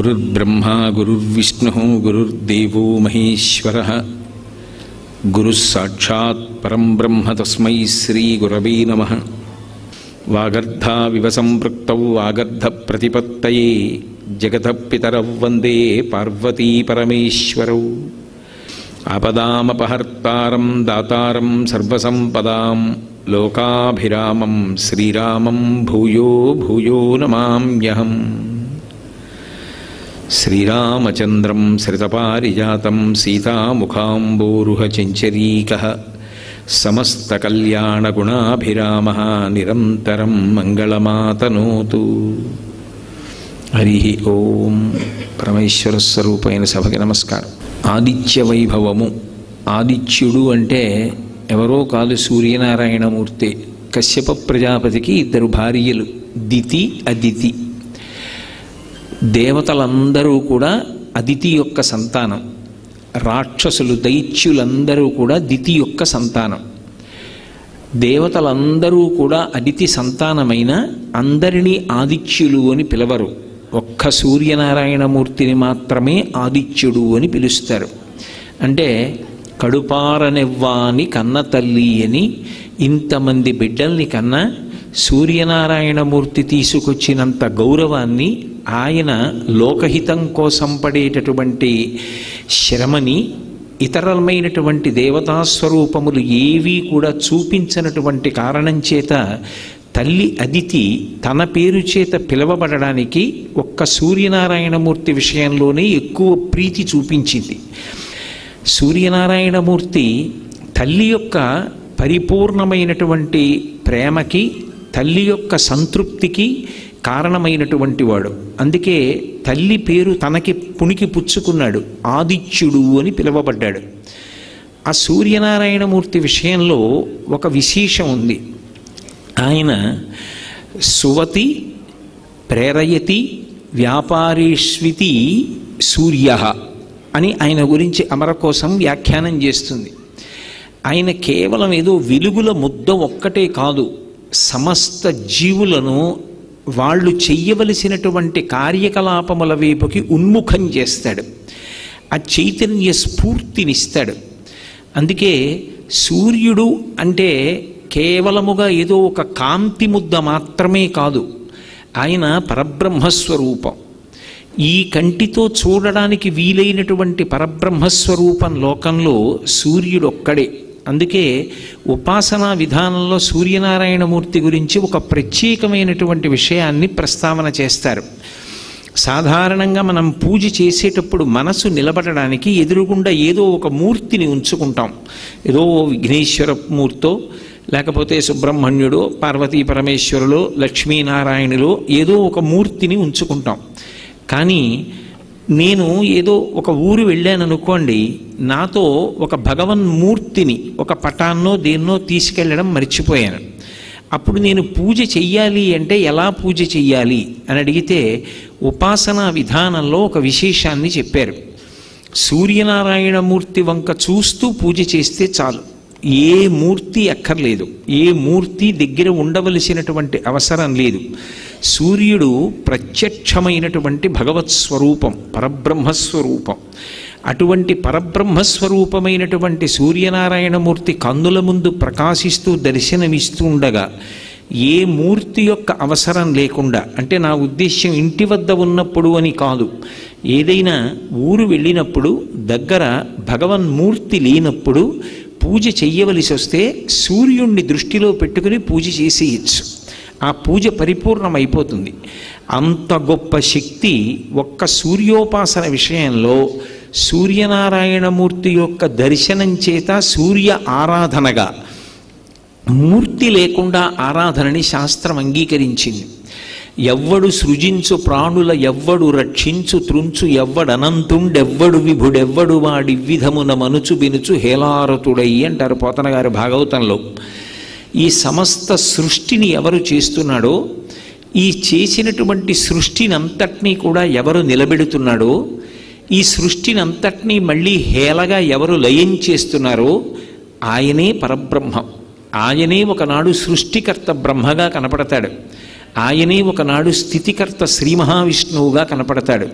गुरुर्ब्रह्मा गुरुर्विष्णुः गुरुर्देवो महेश्वरः गुरुः साक्षात् परं ब्रह्म तस्मै श्रीगुरवे नमः। वागर्धाविव सम्पृक्तौ वागर्धप्रतिपत्तये जगतः पितरौ वन्दे पार्वती परमेश्वरौ। आपदामपहर्तारं दातारं सर्वसम्पदां लोकाभिरामं श्रीरामं भूयो भूयो नमाम्यहम्। श्रीरामचन्द्रं श्रितपारिजातं सीतामुखाम्बोरुहचञ्चरीकः समस्तकल्याणगुणाभिरामः निरन्तरं मङ्गलमातनोतु। हरि ओं। परमेश्वरस्वरूपैన సభకి నమస్కారం। ఆదిత్య వైభవము, ఆదిత్యుడు అంటే ఎవరో కాదు, సూర్యనారాయణమూర్తి. కశ్యప ప్రజాపతికి ఇద్దరు భార్యలు, దితి అదితి. దేవతలందరూ కూడా అదితి యొక్క సంతానం. రాక్షసులు దైత్యులందరూ కూడా దితి యొక్క సంతానం. దేవతలందరూ కూడా అదితి సంతానమైన అందరినీ ఆదిత్యులు అని పిలవరు. ఒక్క సూర్యనారాయణమూర్తిని మాత్రమే ఆదిత్యుడు అని పిలుస్తారు. అంటే కడుపారనివ్వాని కన్న తల్లి అని ఇంతమంది బిడ్డల్ని కన్నా సూర్యనారాయణమూర్తి తీసుకొచ్చినంత గౌరవాన్ని, ఆయన లోకహితం కోసం పడేటటువంటి శ్రమని ఇతరమైనటువంటి దేవతాస్వరూపములు ఏవీ కూడా చూపించినటువంటి కారణం చేత తల్లి అదితి తన పేరు చేత పిలవబడడానికి ఒక్క సూర్యనారాయణమూర్తి విషయంలోనే ఎక్కువ ప్రీతి చూపించింది. సూర్యనారాయణమూర్తి తల్లి యొక్క పరిపూర్ణమైనటువంటి ప్రేమకి, తల్లి యొక్క సంతృప్తికి కారణమైనటువంటి వాడు. అందుకే తల్లి పేరు తనకి పుణికి పుచ్చుకున్నాడు, ఆదిత్యుడు అని పిలువబడ్డాడు. ఆ సూర్యనారాయణమూర్తి విషయంలో ఒక విశేషం ఉంది. ఆయన సువతి ప్రేరయతి వ్యాపారేష్వితి సూర్య అని ఆయన గురించి అమరకోశం వ్యాఖ్యానం చేస్తుంది. ఆయన కేవలం ఏదో వెలుగుల ముద్ద ఒక్కటే కాదు, సమస్త జీవులను వాళ్ళు చెయ్యవలసినటువంటి కార్యకలాపముల వైపుకి ఉన్ముఖం చేస్తాడు. ఆ చైతన్య స్ఫూర్తినిస్తాడు. అందుకే సూర్యుడు అంటే కేవలముగా ఏదో ఒక కాంతి ముద్ద మాత్రమే కాదు, ఆయన పరబ్రహ్మస్వరూపం. ఈ కంటితో చూడడానికి వీలైనటువంటి పరబ్రహ్మస్వరూపం లోకంలో సూర్యుడు ఒక్కడే. అందుకే ఉపాసనా విధానంలో సూర్యనారాయణమూర్తి గురించి ఒక ప్రత్యేకమైనటువంటి విషయాన్ని ప్రస్తావన చేస్తారు. సాధారణంగా మనం పూజ చేసేటప్పుడు మనసు నిలబడడానికి ఎదురుగుండా ఏదో ఒక మూర్తిని ఉంచుకుంటాం. ఏదో విఘ్నేశ్వర మూర్తో, లేకపోతే సుబ్రహ్మణ్యుడు, పార్వతీ పరమేశ్వరులో, లక్ష్మీనారాయణులో ఏదో ఒక మూర్తిని ఉంచుకుంటాం. కానీ నేను ఏదో ఒక ఊరు వెళ్ళాను అనుకోండి, నాతో ఒక భగవన్మూర్తిని, ఒక పటాన్నో దేన్నో తీసుకెళ్ళడం మర్చిపోయాను. అప్పుడు నేను పూజ చెయ్యాలి అంటే ఎలా పూజ చెయ్యాలి అని అడిగితే ఉపాసనా విధానంలో ఒక విశేషాన్ని చెప్పారు. సూర్యనారాయణమూర్తి వంక చూస్తూ పూజ చేస్తే చాలు, ఏ మూర్తి అక్కర్లేదు, ఏ మూర్తి దగ్గర ఉండవలసినటువంటి అవసరం లేదు. సూర్యుడు ప్రత్యక్షమైనటువంటి భగవత్ స్వరూపం, పరబ్రహ్మస్వరూపం. అటువంటి పరబ్రహ్మస్వరూపమైనటువంటి సూర్యనారాయణమూర్తి కన్నుల ముందు ప్రకాశిస్తూ దర్శనమిస్తూ ఉండగా ఏ మూర్తి యొక్క అవసరం లేకుండా, అంటే నా ఉద్దేశ్యం ఇంటి వద్ద ఉన్నప్పుడు అని కాదు, ఏదైనా ఊరు వెళ్ళినప్పుడు దగ్గర భగవన్మూర్తి లేనప్పుడు పూజ చెయ్యవలసి వస్తే సూర్యుణ్ణి దృష్టిలో పెట్టుకుని పూజ చేసేయచ్చు. ఆ పూజ పరిపూర్ణమైపోతుంది. అంత గొప్ప శక్తి ఒక్క సూర్యోపాసన విషయంలో సూర్యనారాయణమూర్తి యొక్క దర్శనం చేత సూర్య ఆరాధనగా, మూర్తి లేకుండా ఆరాధనని శాస్త్రం అంగీకరించింది. ఎవ్వడు సృజించు ప్రాణుల ఎవ్వడు రక్షించు త్రుంచు ఎవ్వడనంతుండెవ్వడు విభుడెవ్వడు వాడి విధమున మనుచు బినుచు హేలారతుడై అంటారు పోతన గారి భాగవతంలో. ఈ సమస్త సృష్టిని ఎవరు చేస్తున్నాడో, ఈ చేసినటువంటి సృష్టిని అంతటినీ కూడా ఎవరు నిలబెడుతున్నాడో, ఈ సృష్టిని అంతటినీ మళ్ళీ హేళగా ఎవరు లయం చేస్తున్నారో ఆయనే పరబ్రహ్మం. ఆయనే ఒకనాడు సృష్టికర్త బ్రహ్మగా కనపడతాడు. ఆయనే ఒకనాడు స్థితికర్త శ్రీ మహావిష్ణువుగా కనపడతాడు.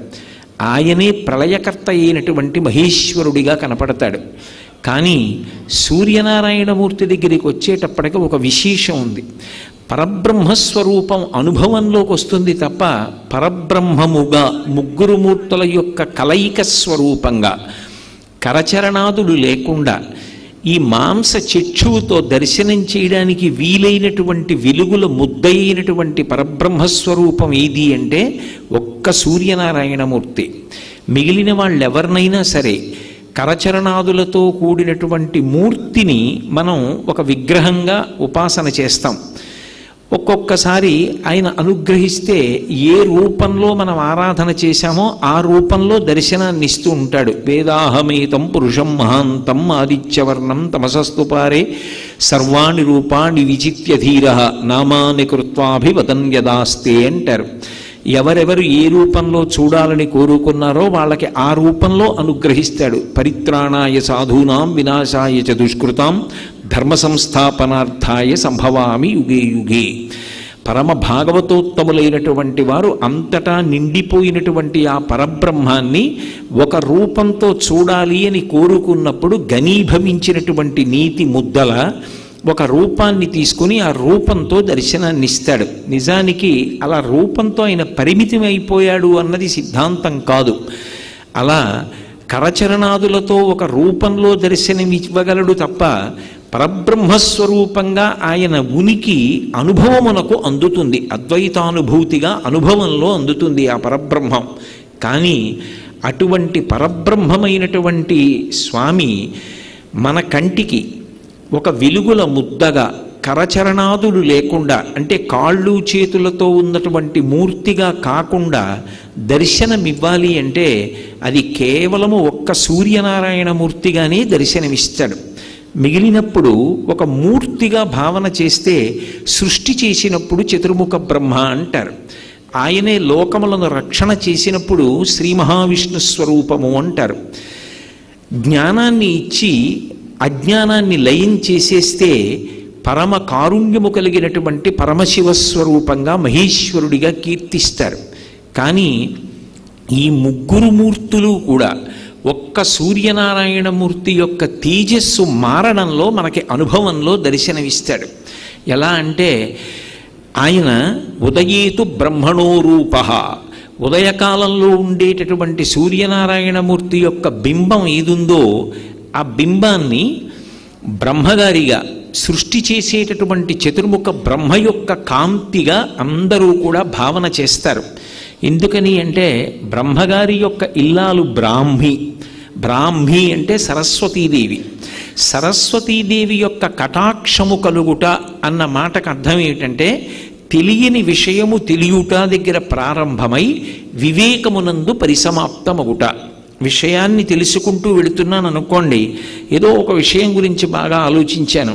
ఆయనే ప్రళయకర్త అయినటువంటి మహేశ్వరుడిగా కనపడతాడు. కానీ సూర్యనారాయణమూర్తి దగ్గరికి వచ్చేటప్పటికి ఒక విశేషం ఉంది. పరబ్రహ్మస్వరూపం అనుభవంలోకి వస్తుంది తప్ప పరబ్రహ్మముగా ముగ్గురు మూర్తుల యొక్క కలయిక స్వరూపంగా కరచరణాదులు లేకుండా ఈ మాంస చక్షువుతో దర్శనం చేయడానికి వీలైనటువంటి వెలుగుల ముద్దయినటువంటి పరబ్రహ్మస్వరూపం ఏది అంటే ఒక్క సూర్యనారాయణమూర్తి. మిగిలిన వాళ్ళెవరినైనా సరే కరచరణాదులతో కూడినటువంటి మూర్తిని మనం ఒక విగ్రహంగా ఉపాసన చేస్తాం. ఒక్కొక్కసారి ఆయన అనుగ్రహిస్తే ఏ రూపంలో మనం ఆరాధన చేశామో ఆ రూపంలో దర్శనాన్ని ఇస్తూ ఉంటాడు. వేదాహమేతం పురుషం మహాంతం ఆదిత్యవర్ణం తమసస్తుపారే సర్వాణి రూపాణి విచిత్య ధీర నామాని కృత్వాభివదన్ యదాస్తే అంటారు. ఎవరెవరు ఏ రూపంలో చూడాలని కోరుకున్నారో వాళ్ళకి ఆ రూపంలో అనుగ్రహిస్తాడు. పరిత్రాణాయ సాధూనాం వినాశాయ చ దుష్కృతాం ధర్మ సంస్థాపనార్థాయ సంభవామి యుగే యుగే. పరమ భాగవతోత్తములైనటువంటి వారు అంతటా నిండిపోయినటువంటి ఆ పరబ్రహ్మాన్ని ఒక రూపంతో చూడాలి అని కోరుకున్నప్పుడు ఘనీభవించినటువంటి నీతి ముద్దల ఒక రూపాన్ని తీసుకుని ఆ రూపంతో దర్శనాన్ని ఇస్తాడు. నిజానికి అలా రూపంతో ఆయన పరిమితం అయిపోయాడు అన్నది సిద్ధాంతం కాదు. అలా కరచరణాదులతో ఒక రూపంలో దర్శనమివ్వగలడు తప్ప పరబ్రహ్మస్వరూపంగా ఆయన ఉనికి అనుభవమునకు అందుతుంది. అద్వైతానుభూతిగా అనుభవంలో అందుతుంది ఆ పరబ్రహ్మం. కానీ అటువంటి పరబ్రహ్మమైనటువంటి స్వామి మన కంటికి ఒక వెలుగుల ముద్దగా కరచరణాదులు లేకుండా అంటే కాళ్ళు చేతులతో ఉన్నటువంటి మూర్తిగా కాకుండా దర్శనమివ్వాలి అంటే అది కేవలము ఒక్క సూర్యనారాయణమూర్తిగానే దర్శనమిస్తాడు. మిగిలినప్పుడు ఒక మూర్తిగా భావన చేస్తే సృష్టి చేసినప్పుడు చతుర్ముఖ బ్రహ్మ అంటారు. ఆయనే లోకములను రక్షణ చేసినప్పుడు శ్రీ మహావిష్ణు స్వరూపము అంటారు. జ్ఞానాన్ని ఇచ్చి అజ్ఞానాన్ని లయం చేసేస్తే పరమ కారుణ్యము కలిగినటువంటి పరమశివస్వరూపంగా మహేశ్వరుడిగా కీర్తిస్తారు. కానీ ఈ ముగ్గురు మూర్తులు కూడా ఒక్క సూర్యనారాయణమూర్తి యొక్క తేజస్సు మారడంలో మనకి అనుభవంలో దర్శనమిస్తాడు. ఎలా అంటే ఆయన ఉదయేతు బ్రహ్మణో రూప, ఉదయకాలంలో ఉండేటటువంటి సూర్యనారాయణమూర్తి యొక్క బింబం ఏదుందో ఆ బింబాన్ని బ్రహ్మగారిగా సృష్టి చేసేటటువంటి చతుర్ముఖ బ్రహ్మ యొక్క కాంతిగా అందరూ కూడా భావన చేస్తారు. ఎందుకని అంటే బ్రహ్మగారి యొక్క ఇల్లాలు బ్రాహ్మి. బ్రాహ్మి అంటే సరస్వతీదేవి. సరస్వతీదేవి యొక్క కటాక్షము కలుగుట అన్న మాటకు అర్థం ఏమిటంటే తెలియని విషయము తెలియుట దగ్గర ప్రారంభమై వివేకమునందు పరిసమాప్తమగుట. విషయాన్ని తెలుసుకుంటూ వెళుతున్నాను అనుకోండి, ఏదో ఒక విషయం గురించి బాగా ఆలోచించాను,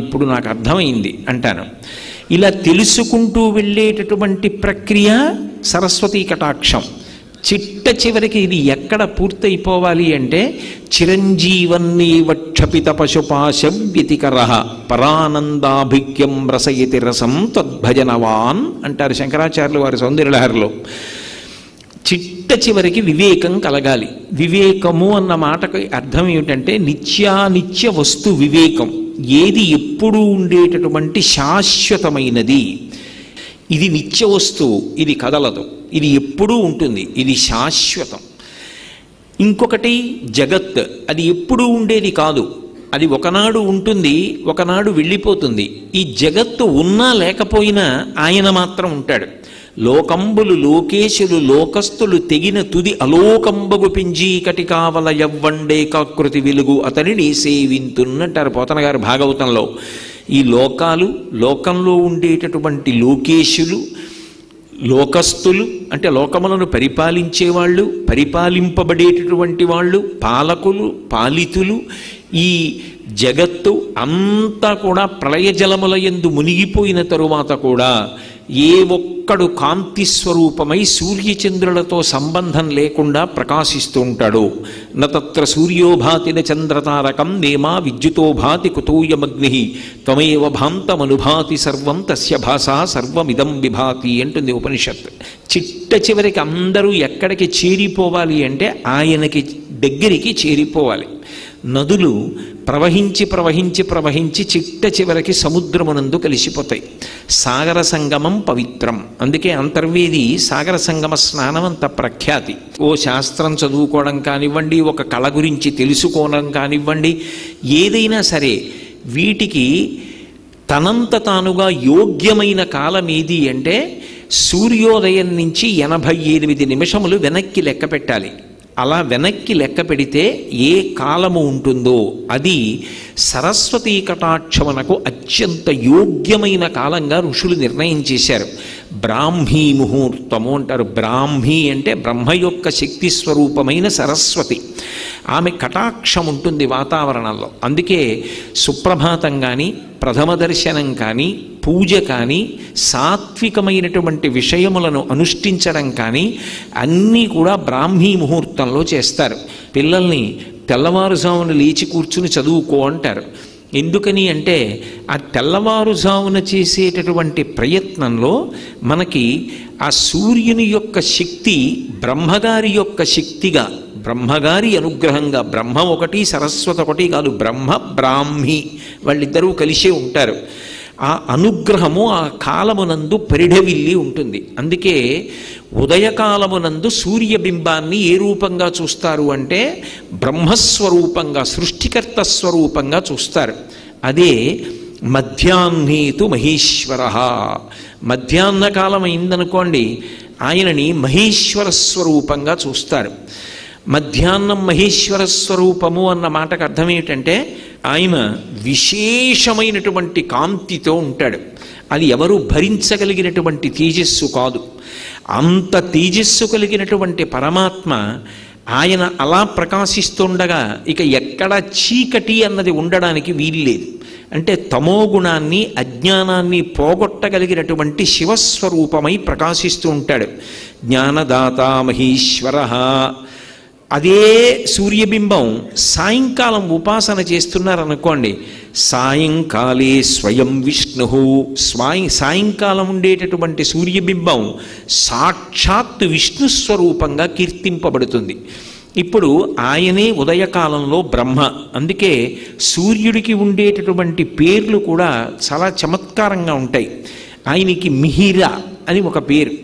ఇప్పుడు నాకు అర్థమైంది అంటాను. ఇలా తెలుసుకుంటూ వెళ్ళేటటువంటి ప్రక్రియ సరస్వతీ కటాక్షం. చిట్ట చివరికి ఇది ఎక్కడ పూర్తయిపోవాలి అంటే చిరంజీవన్నీవక్షపిత పశుపాశ వ్యతికర పరానందాభిక్యం రసయతి రసం తద్భజనవాన్ అంటారు శంకరాచార్యులు వారి సౌందర్యలహరిలో. చిట్ట చివరికి వివేకం కలగాలి. వివేకము అన్న మాటకు అర్థం ఏమిటంటే నిత్యానిత్య వస్తు వివేకం. ఏది ఎప్పుడూ ఉండేటటువంటి శాశ్వతమైనది, ఇది నిత్య వస్తువు, ఇది కదలదు, ఇది ఎప్పుడూ ఉంటుంది, ఇది శాశ్వతం. ఇంకొకటి జగత్, అది ఎప్పుడూ ఉండేది కాదు, అది ఒకనాడు ఉంటుంది, ఒకనాడు వెళ్ళిపోతుంది. ఈ జగత్తు ఉన్నా లేకపోయినా ఆయన మాత్రం ఉంటాడు. లోకంబులు లోకేశులు లోకస్తులు తెగిన తుది అలోకంబగు పింజీకటి కావల యవ్వండే కాకృతి వెలుగు అతనిని సేవింతున్నట్టారు పోతన గారు భాగవతంలో. ఈ లోకాలు, లోకంలో ఉండేటటువంటి లోకేశులు, లోకస్తులు అంటే లోకములను పరిపాలించేవాళ్ళు, పరిపాలింపబడేటటువంటి వాళ్ళు, పాలకులు, పాలితులు, ఈ జగత్తు అంతా కూడా ప్రళయ జలముల యందు మునిగిపోయిన తరువాత కూడా ఏ ఒక్కడు కాంతి స్వరూపమై సూర్యచంద్రులతో సంబంధం లేకుండా ప్రకాశిస్తూ ఉంటాడు. నత్ర సూర్యోభాతి చంద్రతారకం నేమా విద్యుతో భాతి కుతూయమగ్ని త్వమేవ భాంతమనుభాతి సర్వం తస్య భాషా సర్వమిదం విభాతి అంటుంది ఉపనిషత్. చిట్ట చివరికి అందరూ ఎక్కడికి చేరిపోవాలి అంటే ఆయనకి దగ్గరికి చేరిపోవాలి. నదులు ప్రవహించి ప్రవహించి ప్రవహించి చిట్ట చివరికి సముద్రమునందు కలిసిపోతాయి. సాగర సంగమం పవిత్రం. అందుకే అంతర్వేది సాగర సంగమ స్నానం అంత ప్రఖ్యాతి. ఓ శాస్త్రం చదువుకోవడం కానివ్వండి, ఒక కళ గురించి తెలుసుకోవడం కానివ్వండి, ఏదైనా సరే వీటికి తనంత తానుగా యోగ్యమైన కాలం ఏది అంటే సూర్యోదయం నుంచి 88 నిమిషములు వెనక్కి లెక్క పెట్టాలి. అలా వెనక్కి లెక్క పెడితే ఏ కాలము ఉంటుందో అది సరస్వతీ కటాక్షమునకు అత్యంత యోగ్యమైన కాలంగా ఋషులు నిర్ణయం చేశారు. బ్రాహ్మీ ముహూర్తము అంటారు. బ్రాహ్మీ అంటే బ్రహ్మ యొక్క శక్తి స్వరూపమైన సరస్వతి. ఆమె కటాక్షం ఉంటుంది వాతావరణంలో. అందుకే సుప్రభాతం కానీ, ప్రథమ దర్శనం కానీ, పూజ కానీ, సాత్వికమైనటువంటి విషయములను అనుష్ఠించడం కానీ అన్నీ కూడా బ్రాహ్మీ ముహూర్తంలో చేస్తారు. పిల్లల్ని తెల్లవారుజామున లేచి కూర్చుని చదువుకో అంటారు. ఎందుకని అంటే ఆ తెల్లవారుజామున చేసేటటువంటి ప్రయత్నంలో మనకి ఆ సూర్యుని యొక్క శక్తి బ్రహ్మగారి యొక్క శక్తిగా, బ్రహ్మగారి అనుగ్రహంగా, బ్రహ్మ ఒకటి సరస్వతి ఒకటి కాదు, బ్రహ్మ బ్రాహ్మి వాళ్ళిద్దరూ కలిసే ఉంటారు. ఆ అనుగ్రహము ఆ కాలమునందు పరిఢవిల్లి ఉంటుంది. అందుకే ఉదయకాలమునందు సూర్యబింబాన్ని ఏ రూపంగా చూస్తారు అంటే బ్రహ్మస్వరూపంగా, సృష్టికర్త స్వరూపంగా చూస్తారు. అదే మధ్యాహ్నేతు మహేశ్వర. మధ్యాహ్న కాలం అయిందనుకోండి, ఆయనని మహేశ్వర స్వరూపంగా చూస్తారు. మధ్యాహ్నం మహేశ్వర స్వరూపము అన్న మాటకు అర్థం ఏమిటంటే ఆయన విశేషమైనటువంటి కాంతితో ఉంటాడు. అది ఎవరు భరించగలిగినటువంటి తేజస్సు కాదు. అంత తేజస్సు కలిగినటువంటి పరమాత్మ ఆయన అలా ప్రకాశిస్తుండగా ఇక ఎక్కడ చీకటి అన్నది ఉండడానికి వీల్లేదు. అంటే తమోగుణాన్ని, అజ్ఞానాన్ని పోగొట్టగలిగినటువంటి శివస్వరూపమై ప్రకాశిస్తూ ఉంటాడు. జ్ఞానదాత మహేశ్వర. అదే సూర్యబింబం సాయంకాలం ఉపాసన చేస్తున్నారనుకోండి, సాయంకాలే స్వయం విష్ణు. సాయంకాలం ఉండేటటువంటి సూర్యబింబం సాక్షాత్ విష్ణు స్వరూపంగా కీర్తింపబడుతుంది. ఇప్పుడు ఆయనే ఉదయకాలంలో బ్రహ్మ. అందుకే సూర్యుడికి ఉండేటటువంటి పేర్లు కూడా చాలా చమత్కారంగా ఉంటాయి. ఆయనకి మిహిర అని ఒక పేరు.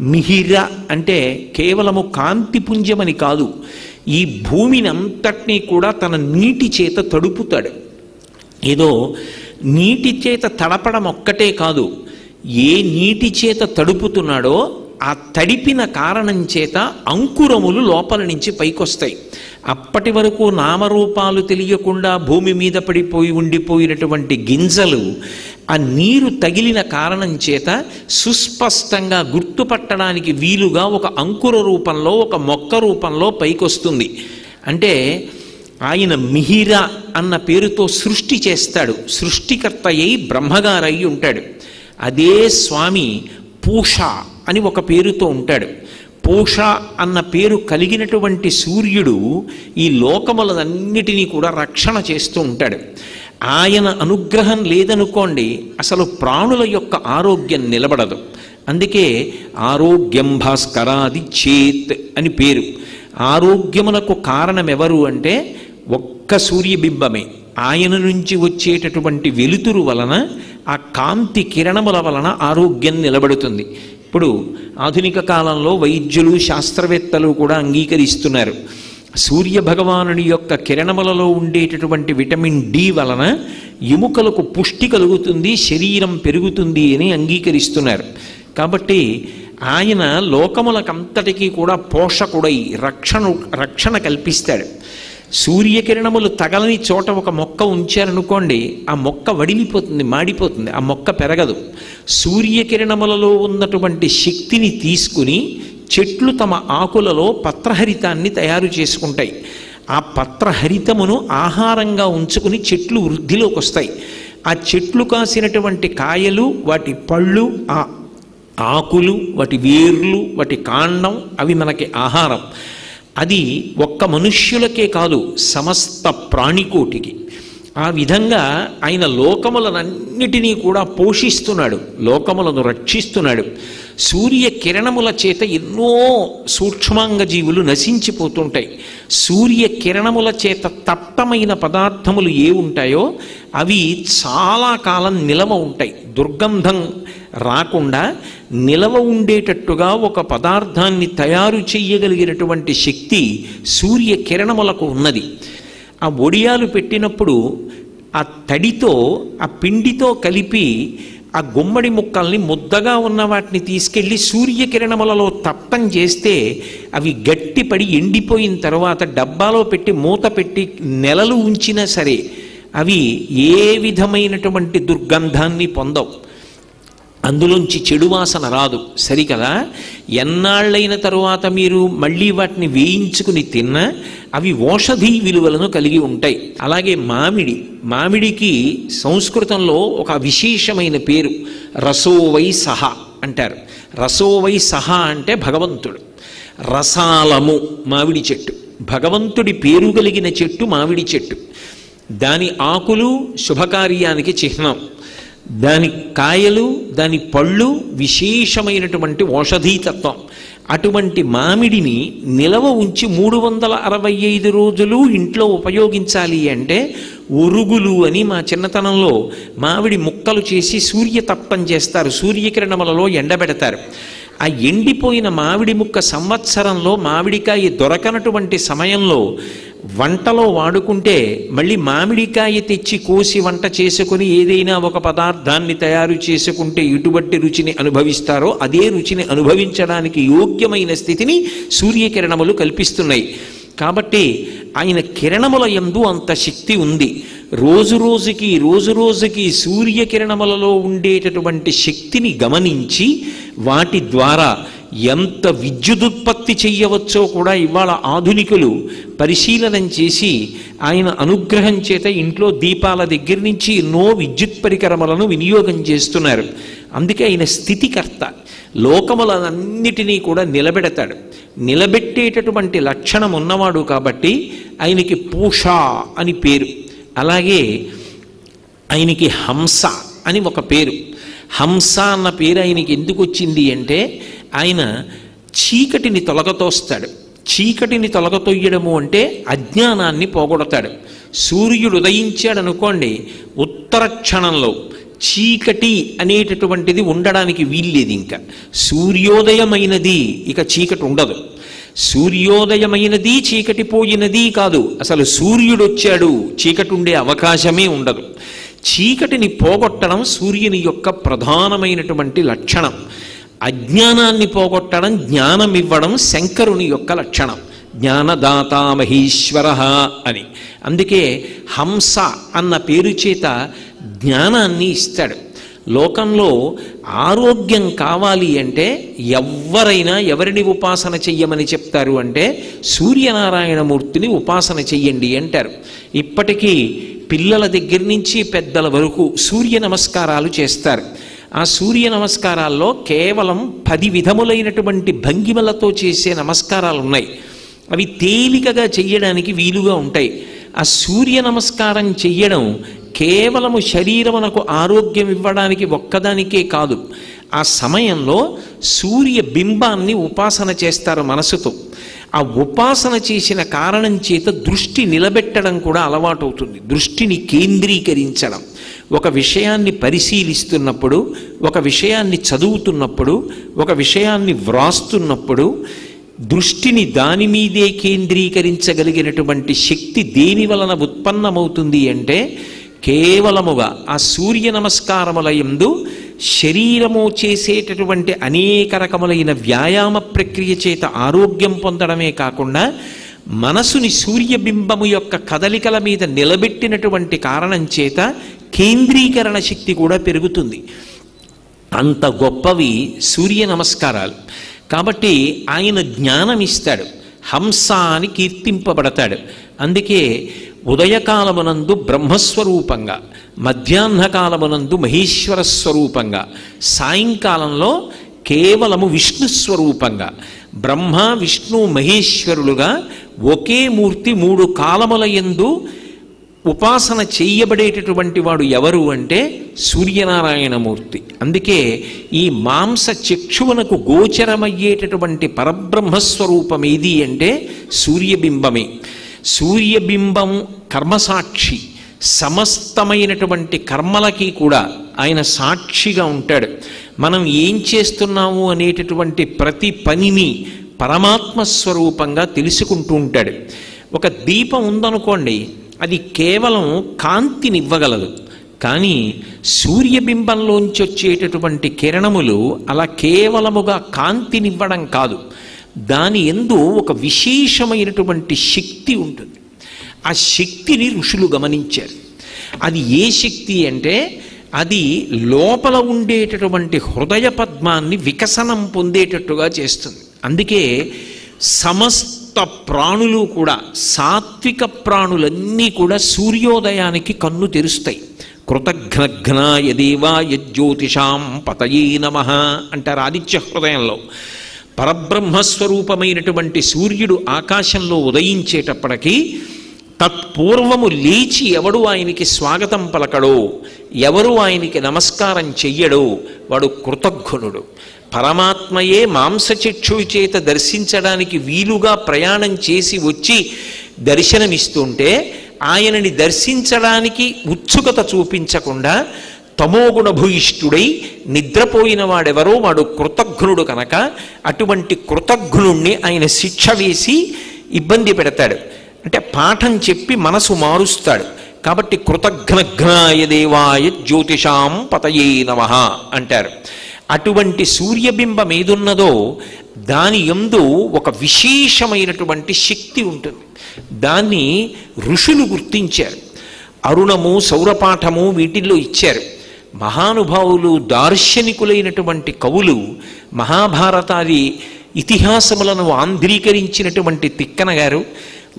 మిహిర అంటే కేవలము కాంతిపుంజమని కాదు, ఈ భూమిని అంతటినీ కూడా తన నీటి చేత తడుపుతాడు. ఏదో నీటి చేత తడపడం ఒక్కటే కాదు, ఏ నీటి చేత తడుపుతున్నాడో ఆ తడిపిన కారణం చేత అంకురములు లోపల నుంచి పైకొస్తాయి. అప్పటి వరకు నామరూపాలు తెలియకుండా భూమి మీద పడిపోయి ఉండిపోయినటువంటి గింజలు ఆ నీరు తగిలిన కారణం చేత సుస్పష్టంగా గుర్తుపట్టడానికి వీలుగా ఒక అంకుర రూపంలో, ఒక మొక్క రూపంలో పైకొస్తుంది. అంటే ఆయన మిహిర అన్న పేరుతో సృష్టి చేస్తాడు. సృష్టికర్త అయి బ్రహ్మగారై ఉంటాడు. అదే స్వామి పూష అని ఒక పేరుతో ఉంటాడు. పూష అన్న పేరు కలిగినటువంటి సూర్యుడు ఈ లోకములన్నిటినీ కూడా రక్షణ చేస్తూ ఉంటాడు. ఆయన అనుగ్రహం లేదనుకోండి అసలు ప్రాణుల యొక్క ఆరోగ్యం నిలబడదు. అందుకే ఆరోగ్యం భాస్కరాది చేత్ అని పేరు. ఆరోగ్యమునకు కారణం ఎవరు అంటే ఒక్క సూర్యబింబమే. ఆయన నుంచి వచ్చేటటువంటి వెలుతురు వలన, ఆ కాంతి కిరణముల వలన ఆరోగ్యం నిలబడుతుంది. ఇప్పుడు ఆధునిక కాలంలో వైద్యులు, శాస్త్రవేత్తలు కూడా అంగీకరిస్తున్నారు. సూర్యభగవానుని యొక్క కిరణములలో ఉండేటటువంటి విటమిన్ డి వలన ఎముకలకు పుష్టి కలుగుతుంది, శరీరం పెరుగుతుంది అని అంగీకరిస్తున్నారు. కాబట్టి ఆయన లోకములకంతటికీ కూడా పోషకుడై రక్షణ కల్పిస్తాడు. సూర్యకిరణములు తగలని చోట ఒక మొక్క ఉంచారనుకోండి, ఆ మొక్క వడిలిపోతుంది, మాడిపోతుంది, ఆ మొక్క పెరగదు. సూర్యకిరణములలో ఉన్నటువంటి శక్తిని తీసుకుని చెట్లు తమ ఆకులలో పత్రహరితాన్ని తయారు చేసుకుంటాయి. ఆ పత్రహరితమును ఆహారంగా ఉంచుకుని చెట్లు వృద్ధిలోకి వస్తాయి. ఆ చెట్లు కాసినటువంటి కాయలు, వాటి పళ్ళు, ఆ ఆకులు, వాటి వేర్లు, వాటి కాండం, అవి మనకి ఆహారం. అది ఒక్క మనుష్యులకే కాదు, సమస్త ప్రాణికోటికి. ఆ విధంగా ఆయన లోకములనన్నిటినీ కూడా పోషిస్తున్నాడు, లోకములను రక్షిస్తున్నాడు. సూర్యకిరణముల చేత ఎన్నో సూక్ష్మాంగ జీవులు నశించిపోతుంటాయి. సూర్యకిరణముల చేత తప్తమైన పదార్థములు ఏ ఉంటాయో అవి చాలా కాలం నిలవ ఉంటాయి. దుర్గంధం రాకుండా నిలవ ఉండేటట్టుగా ఒక పదార్థాన్ని తయారు చేయగలిగినటువంటి శక్తి సూర్యకిరణములకు ఉన్నది. ఆ ఒడియాలు పెట్టినప్పుడు ఆ తడితో, ఆ పిండితో కలిపి ఆ గుమ్మడి ముక్కల్ని, ముద్దగా ఉన్న వాటిని తీసుకెళ్ళి సూర్యకిరణములలో తప్తం చేస్తే అవి గట్టిపడి ఎండిపోయిన తర్వాత డబ్బాలో పెట్టి మూత పెట్టి నెలలు ఉంచినా సరే అవి ఏ విధమైనటువంటి దుర్గంధాన్ని పొందవు, అందులోంచి చెడు వాసన రాదు. సరికదా? ఎన్నాళ్ళైన తరువాత మీరు మళ్ళీ వాటిని వేయించుకుని తిన్నా అవి ఔషధీ విలువలను కలిగి ఉంటాయి. అలాగే మామిడికి సంస్కృతంలో ఒక విశేషమైన పేరు రసోవై సహ అంటారు. రసోవై సహ అంటే భగవంతుడు. రసాలము మామిడి చెట్టు, భగవంతుడి పేరు కలిగిన చెట్టు మామిడి చెట్టు. దాని ఆకులు శుభకార్యానికి చిహ్నం, దాని కాయలు, దాని పళ్ళు విశేషమైనటువంటి ఔషధీతత్వం. అటువంటి మామిడిని నిలవ ఉంచి 365 రోజులు ఇంట్లో ఉపయోగించాలి అంటే ఉరుగులు అని మా చిన్నతనంలో మామిడి ముక్కలు చేసి సూర్యతప్తం చేస్తారు, సూర్యకిరణములలో ఎండబెడతారు. ఆ ఎండిపోయిన మామిడి ముక్క సంవత్సరంలో మామిడికాయ దొరకనటువంటి సమయంలో వంటలో వాడుకుంటే మళ్ళీ మామిడికాయ తెచ్చి కోసి వంట చేసుకుని ఏదైనా ఒక పదార్థాన్ని తయారు చేసుకుంటే ఎటువంటి రుచిని అనుభవిస్తారో అదే రుచిని అనుభవించడానికి యోగ్యమైన స్థితిని సూర్యకిరణములు కల్పిస్తున్నాయి. కాబట్టి ఆయన కిరణముల యందు అంత శక్తి ఉంది. రోజు రోజుకి సూర్యకిరణములలో ఉండేటటువంటి శక్తిని గమనించి వాటి ద్వారా ఎంత విద్యుదుత్పత్తి చెయ్యవచ్చో కూడా ఇవాళ ఆధునికులు పరిశీలనం చేసి ఆయన అనుగ్రహం చేత ఇంట్లో దీపాల దగ్గర నుంచి ఎన్నో విద్యుత్ పరికరములను వినియోగం చేస్తున్నారు. అందుకే ఆయన స్థితికర్త, లోకములన్నిటినీ కూడా నిలబెడతాడు. నిలబెట్టేటటువంటి లక్షణం ఉన్నవాడు కాబట్టి ఆయనకి పూష అని పేరు. అలాగే ఆయనకి హంస అని ఒక పేరు. హంస అన్న పేరు ఆయనకి ఎందుకు వచ్చింది అంటే ఆయన చీకటిని తొలగతోస్తాడు. చీకటిని తొలగతొయ్యడము అంటే అజ్ఞానాన్ని పోగొడతాడు. సూర్యుడు ఉదయించాడు అనుకోండి, ఉత్తర క్షణంలో చీకటి అనేటటువంటిది ఉండడానికి వీల్లేదు. ఇంకా సూర్యోదయమైనది ఇక చీకటి ఉండదు. సూర్యోదయమైనది చీకటి పోయినది కాదు, అసలు సూర్యుడు వచ్చాడు చీకటి ఉండే అవకాశమే ఉండదు. చీకటిని పోగొట్టడం సూర్యుని యొక్క ప్రధానమైనటువంటి లక్షణం. అజ్ఞానాన్ని పోగొట్టడం, జ్ఞానం ఇవ్వడం శంకరుని యొక్క లక్షణం. జ్ఞానదాత మహేశ్వర అని. అందుకే హంస అన్న పేరు చేత జ్ఞానాన్ని ఇస్తాడు. లోకంలో ఆరోగ్యం కావాలి అంటే ఎవరైనా ఎవరిని ఉపాసన చెయ్యమని చెప్తారు అంటే సూర్యనారాయణమూర్తిని ఉపాసన చెయ్యండి అంటారు. ఇప్పటికీ పిల్లల దగ్గర నుంచి పెద్దల వరకు సూర్య నమస్కారాలు చేస్తారు. ఆ సూర్య నమస్కారాల్లో కేవలం 10 విధములైనటువంటి భంగిమలతో చేసే నమస్కారాలు ఉన్నాయి. అవి తేలికగా చెయ్యడానికి వీలుగా ఉంటాయి. ఆ సూర్య నమస్కారం చెయ్యడం కేవలము శరీరమునకు ఆరోగ్యం ఇవ్వడానికి ఒక్కదానికే కాదు, ఆ సమయంలో సూర్య బింబాన్ని ఉపాసన చేస్తారు మనసుతో. ఆ ఉపాసన చేసిన కారణం చేత దృష్టి నిలబెట్టడం కూడా అలవాటవుతుంది. దృష్టిని కేంద్రీకరించడం, ఒక విషయాన్ని పరిశీలిస్తున్నప్పుడు, ఒక విషయాన్ని చదువుతున్నప్పుడు, ఒక విషయాన్ని వ్రాస్తున్నప్పుడు దృష్టిని దాని మీదే కేంద్రీకరించగలిగినటువంటి శక్తి దేని వలన ఉత్పన్నమవుతుంది అంటే కేవలముగా ఆ సూర్య నమస్కారముల యందు శరీరము చేసేటటువంటి అనేక రకములైన వ్యాయామ ప్రక్రియ చేత ఆరోగ్యం పొందడమే కాకుండా మనసుని సూర్యబింబము యొక్క కదలికల మీద నిలబెట్టినటువంటి కారణం చేత కేంద్రీకరణ శక్తి కూడా పెరుగుతుంది. అంత గొప్పవి సూర్య నమస్కారాలు. కాబట్టి ఆయన జ్ఞానం ఇస్తాడు. హంస అని కీర్తింపబడతాడు. అందుకే ఉదయకాలమునందు బ్రహ్మస్వరూపంగా, మధ్యాహ్నకాలమునందు మహేశ్వర స్వరూపంగా, సాయంకాలంలో కేవలము విష్ణుస్వరూపంగా, బ్రహ్మ విష్ణు మహేశ్వరులుగా ఒకే మూర్తి 3 కాలముల యందు ఉపాసన చెయ్యబడేటటువంటి వాడు ఎవరు అంటే సూర్యనారాయణమూర్తి. అందుకే ఈ మాంస చక్షువునకు గోచరమయ్యేటటువంటి పరబ్రహ్మస్వరూపం ఏది అంటే సూర్యబింబమే. సూర్యబింబం కర్మసాక్షి, సమస్తమైనటువంటి కర్మలకి కూడా ఆయన సాక్షిగా ఉంటాడు. మనం ఏం చేస్తున్నాము అనేటటువంటి ప్రతి పనిని పరమాత్మ స్వరూపంగా తెలుసుకుంటూ ఉంటాడు. ఒక దీపం ఉందనుకోండి, అది కేవలం కాంతినివ్వగలదు, కానీ సూర్యబింబంలోంచి వచ్చేటటువంటి కిరణములు అలా కేవలముగా కాంతినివ్వడం కాదు, దాని యందు ఒక విశేషమైనటువంటి శక్తి ఉంటుంది. ఆ శక్తిని ఋషులు గమనించారు. అది ఏ శక్తి అంటే అది లోపల ఉండేటటువంటి హృదయ పద్మాన్ని వికసనం పొందేటట్టుగా చేస్తుంది. అందుకే సమస్త ప్రాణులు కూడా, సాత్విక ప్రాణులన్నీ కూడా సూర్యోదయానికి కన్ను తెరుస్తాయి. కృతఘ్నఘ్నాయ దేవాయ జ్యోతిషాం పతయే నమః అంటారు ఆదిత్య హృదయంలో. పరబ్రహ్మస్వరూపమైనటువంటి సూర్యుడు ఆకాశంలో ఉదయించేటప్పటికీ తత్పూర్వము లేచి ఎవడు ఆయనకి స్వాగతం పలకడో, ఎవరు ఆయనకి నమస్కారం చెయ్యడో వాడు కృతఘ్నుడు. పరమాత్మయే మాంసచక్షువు చేత దర్శించడానికి వీలుగా ప్రయాణం చేసి వచ్చి దర్శనమిస్తుంటే ఆయనని దర్శించడానికి ఉత్సుకత చూపించకుండా తమోగుణ భూయిష్ఠుడై నిద్రపోయిన వాడెవరో వాడు కృతఘ్నుడు కనుక అటువంటి కృతఘ్నుణ్ణి ఆయన శిక్ష వేసి ఇబ్బంది పెడతాడు. అంటే పాఠం చెప్పి మనసు మారుస్తాడు. కాబట్టి కృతఘ్నఘ్నాయ దేవాయ జ్యోతిషాం పతయే నమః అంటారు. అటువంటి సూర్యబింబం ఏదున్నదో దాని యందు ఒక విశేషమైనటువంటి శక్తి ఉంటుంది. దాన్ని ఋషులు గుర్తించారు. అరుణము, సౌరపాఠము వీటిల్లో ఇచ్చారు. మహానుభావులు, దార్శనికులైనటువంటి కవులు మహాభారతాది ఇతిహాసములను ఆంధ్రీకరించినటువంటి తిక్కన గారు,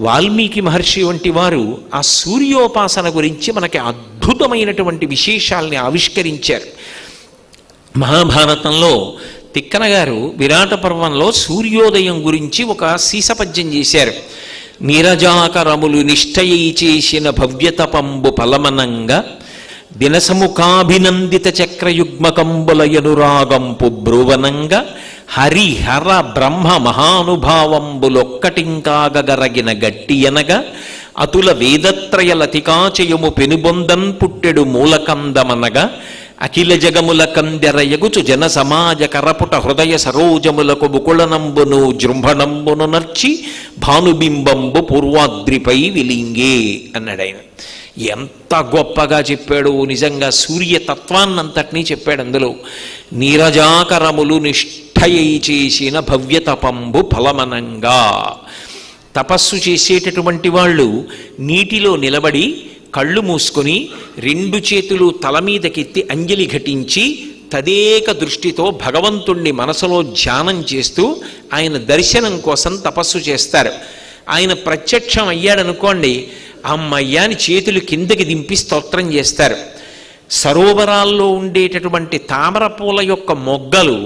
వాల్మీకి మహర్షి వంటి వారు ఆ సూర్యోపాసన గురించి మనకి అద్భుతమైనటువంటి విశేషాల్ని ఆవిష్కరించారు. మహాభారతంలో తిక్కన గారు విరాట పర్వంలో సూర్యోదయం గురించి ఒక సీసపద్యం చేశారు. నీరజాకరములు నిష్ఠయై చేసిన భవ్యతపంబు ఫలమనంగా దినసముఖాభినందిత చక్రయుగ్మకంబులయనురాగంపు బ్రువనంగా హరిహర బ్రహ్మ మహానుభావంబులొక్కటింకాగరగిన గట్టియనగా అతుల వేదత్రయ లతికాచయము పెనుబొందన్ పుట్టెడు మూలకందమనగా అఖిల జగముల కందెరయగుచు జన సమాజ కరపుట హృదయ సరోజములకు బుకుళనంబును జృంభణంబును నర్చి భానుబింబంబు పూర్వాద్రిపై విలింగే అన్నాడు ఆయన. ఎంత గొప్పగా చెప్పాడు! నిజంగా సూర్యతత్వాన్నంతటినీ చెప్పాడు అందులో. నీరజాకరములు నిష్ఠయై చేసిన భవ్యతపంబు ఫలమనంగా. తపస్సు చేసేటటువంటి వాళ్ళు నీటిలో నిలబడి కళ్ళు మూసుకొని 2 చేతులు తల మీదకెత్తి అంజలి ఘటించి తదేక దృష్టితో భగవంతుణ్ణి మనసులో ధ్యానం చేస్తూ ఆయన దర్శనం కోసం తపస్సు చేస్తారు. ఆయన ప్రత్యక్షం అయ్యాడనుకోండి, అమ్మయ్యాని చేతులు కిందకి దింపి స్తోత్రం చేస్తారు. సరోవరాల్లో ఉండేటటువంటి తామర పూల యొక్క మొగ్గలు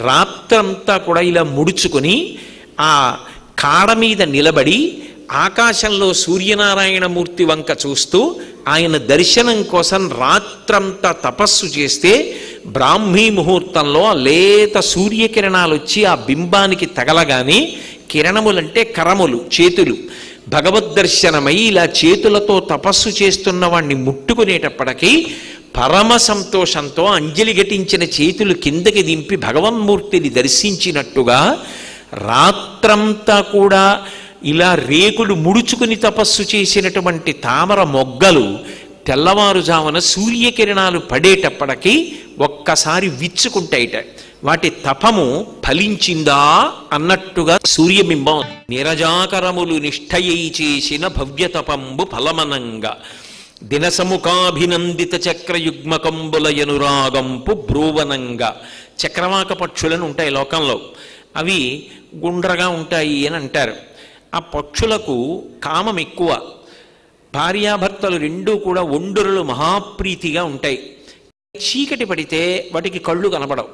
రాత్రంతా కూడా ఇలా ముడుచుకొని ఆ కాడ మీద నిలబడి ఆకాశంలో సూర్యనారాయణమూర్తి వంక చూస్తూ ఆయన దర్శనం కోసం రాత్రంతా తపస్సు చేస్తే బ్రాహ్మీ ముహూర్తంలో లేత సూర్యకిరణాలు వచ్చి ఆ బింబానికి తగలగానే, కిరణములంటే కరములు, చేతులు, భగవద్దర్శనమై ఇలా చేతులతో తపస్సు చేస్తున్న వాణ్ణి ముట్టుకునేటప్పటికీ పరమ సంతోషంతో అంజలి ఘటించిన చేతులు కిందకి దింపి భగవన్మూర్తిని దర్శించినట్టుగా రాత్రంతా కూడా ఇలా రేకులు ముడుచుకుని తపస్సు చేసినటువంటి తామర మొగ్గలు తెల్లవారుజామున సూర్యకిరణాలు పడేటప్పటికీ ఒక్కసారి విచ్చుకుంటాయిట. వాటి తపము ఫలించిందా అన్నట్టుగా సూర్యబింబం. నిరజాకరములు నిష్ఠయై చేసిన భవ్యతపంబు ఫలమనంగా దినసముఖాభినందిత చక్రయుగ్మకంబులయనురాగంపు బ్రూవనంగా. చక్రవాక పక్షులను ఉంటాయి లోకంలో, అవి గుండ్రగా ఉంటాయి అని అంటారు. ఆ పక్షులకు కామం ఎక్కువ. భార్యాభర్తలు రెండూ కూడా ఒండురలు మహాప్రీతిగా ఉంటాయి. చీకటి పడితే వాటికి కళ్ళు కనపడవు.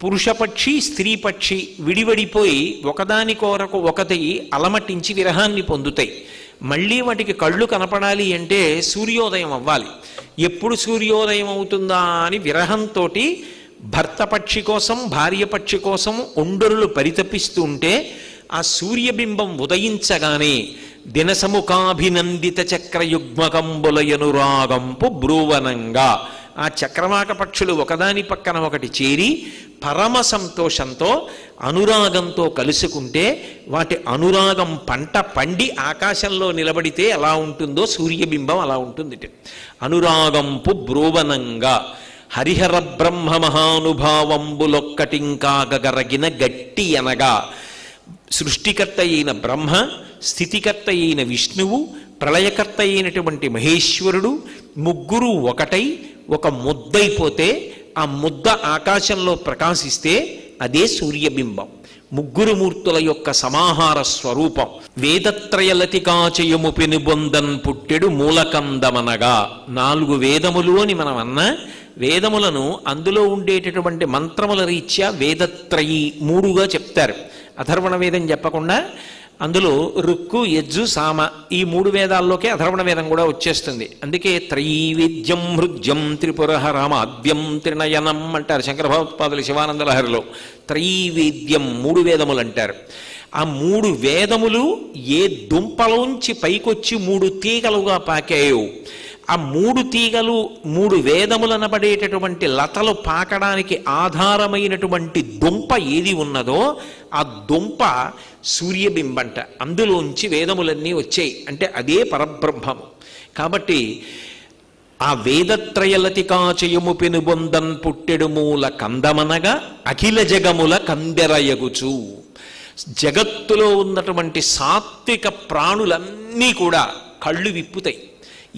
పురుషపక్షి స్త్రీపక్షి విడివడిపోయి ఒకదాని కొరకు ఒకటి అలమటించి విరహాన్ని పొందుతాయి. మళ్ళీ వాటికి కళ్ళు కనపడాలి అంటే సూర్యోదయం అవ్వాలి. ఎప్పుడు సూర్యోదయం అవుతుందా అని విరహంతో భర్త పక్షి కోసం భార్య పక్షి కోసం ఒండరులు పరితపిస్తూ ఉంటే ఆ సూర్యబింబం ఉదయించగానే దినసముఖాభినందిత చక్రయుగ్మకంబులయనురాగంపు బ్రూవనంగా ఆ చక్రవాక పక్షులు ఒకదాని పక్కన ఒకటి చేరి పరమ సంతోషంతో అనురాగంతో కలుసుకుంటే వాటి అనురాగం పంట పండి ఆకాశంలో నిలబడితే ఎలా ఉంటుందో సూర్యబింబం అలా ఉంటుంది. అనురాగంపు బ్రోవనంగా హరిహర బ్రహ్మ మహానుభావంబులొక్కటింకాగరగిన గట్టి అనగా సృష్టికర్త అయిన బ్రహ్మ, స్థితికర్త అయిన విష్ణువు, ప్రళయకర్త అయినటువంటి మహేశ్వరుడు ముగ్గురు ఒకటై ఒక ముద్దైపోతే ఆ ముద్ద ఆకాశంలో ప్రకాశిస్తే అదే సూర్యబింబం. ముగ్గురు మూర్తుల యొక్క సమాహార స్వరూపం. వేదత్రయలతికాచయము పెనుబొందన్ పుట్టెడు మూలకందమనగా 4 వేదములు అని మనం అన్నా, వేదములను అందులో ఉండేటటువంటి మంత్రముల రీత్యా వేదత్రయి 3గా చెప్తారు. అథర్వణ వేదం చెప్పకుండా అందులో రుక్కు, యజ్జు, సామ ఈ 3 వేదాల్లోకే అథర్వణ వేదం కూడా వచ్చేస్తుంది. అందుకే త్రైవేద్యం హృద్యం త్రిపురహరమాద్యం త్రినయనం అంటారు శంకర భగవత్పాదులు శివానంద లహరిలో. త్రైవేద్యం 3 వేదములు అంటారు. ఆ 3 వేదములు ఏ దుంపలోంచి పైకొచ్చి 3 తీగలుగా పాకాయో ఆ 3 తీగలు 3 వేదములనబడేటటువంటి లతలు పాకడానికి ఆధారమైనటువంటి దుంప ఏది ఉన్నదో ఆ దుంప సూర్యబింబంట. అందులోంచి వేదములన్నీ వచ్చాయి అంటే అదే పరబ్రహ్మము. కాబట్టి ఆ వేదత్రయలతికాచయము పెనుబొందన్ పుట్టెడు మూల కందమనగా అఖిల జగముల కందెరయగుచు. జగత్తులో ఉన్నటువంటి సాత్విక ప్రాణులన్నీ కూడా కళ్ళు విప్పుతాయి.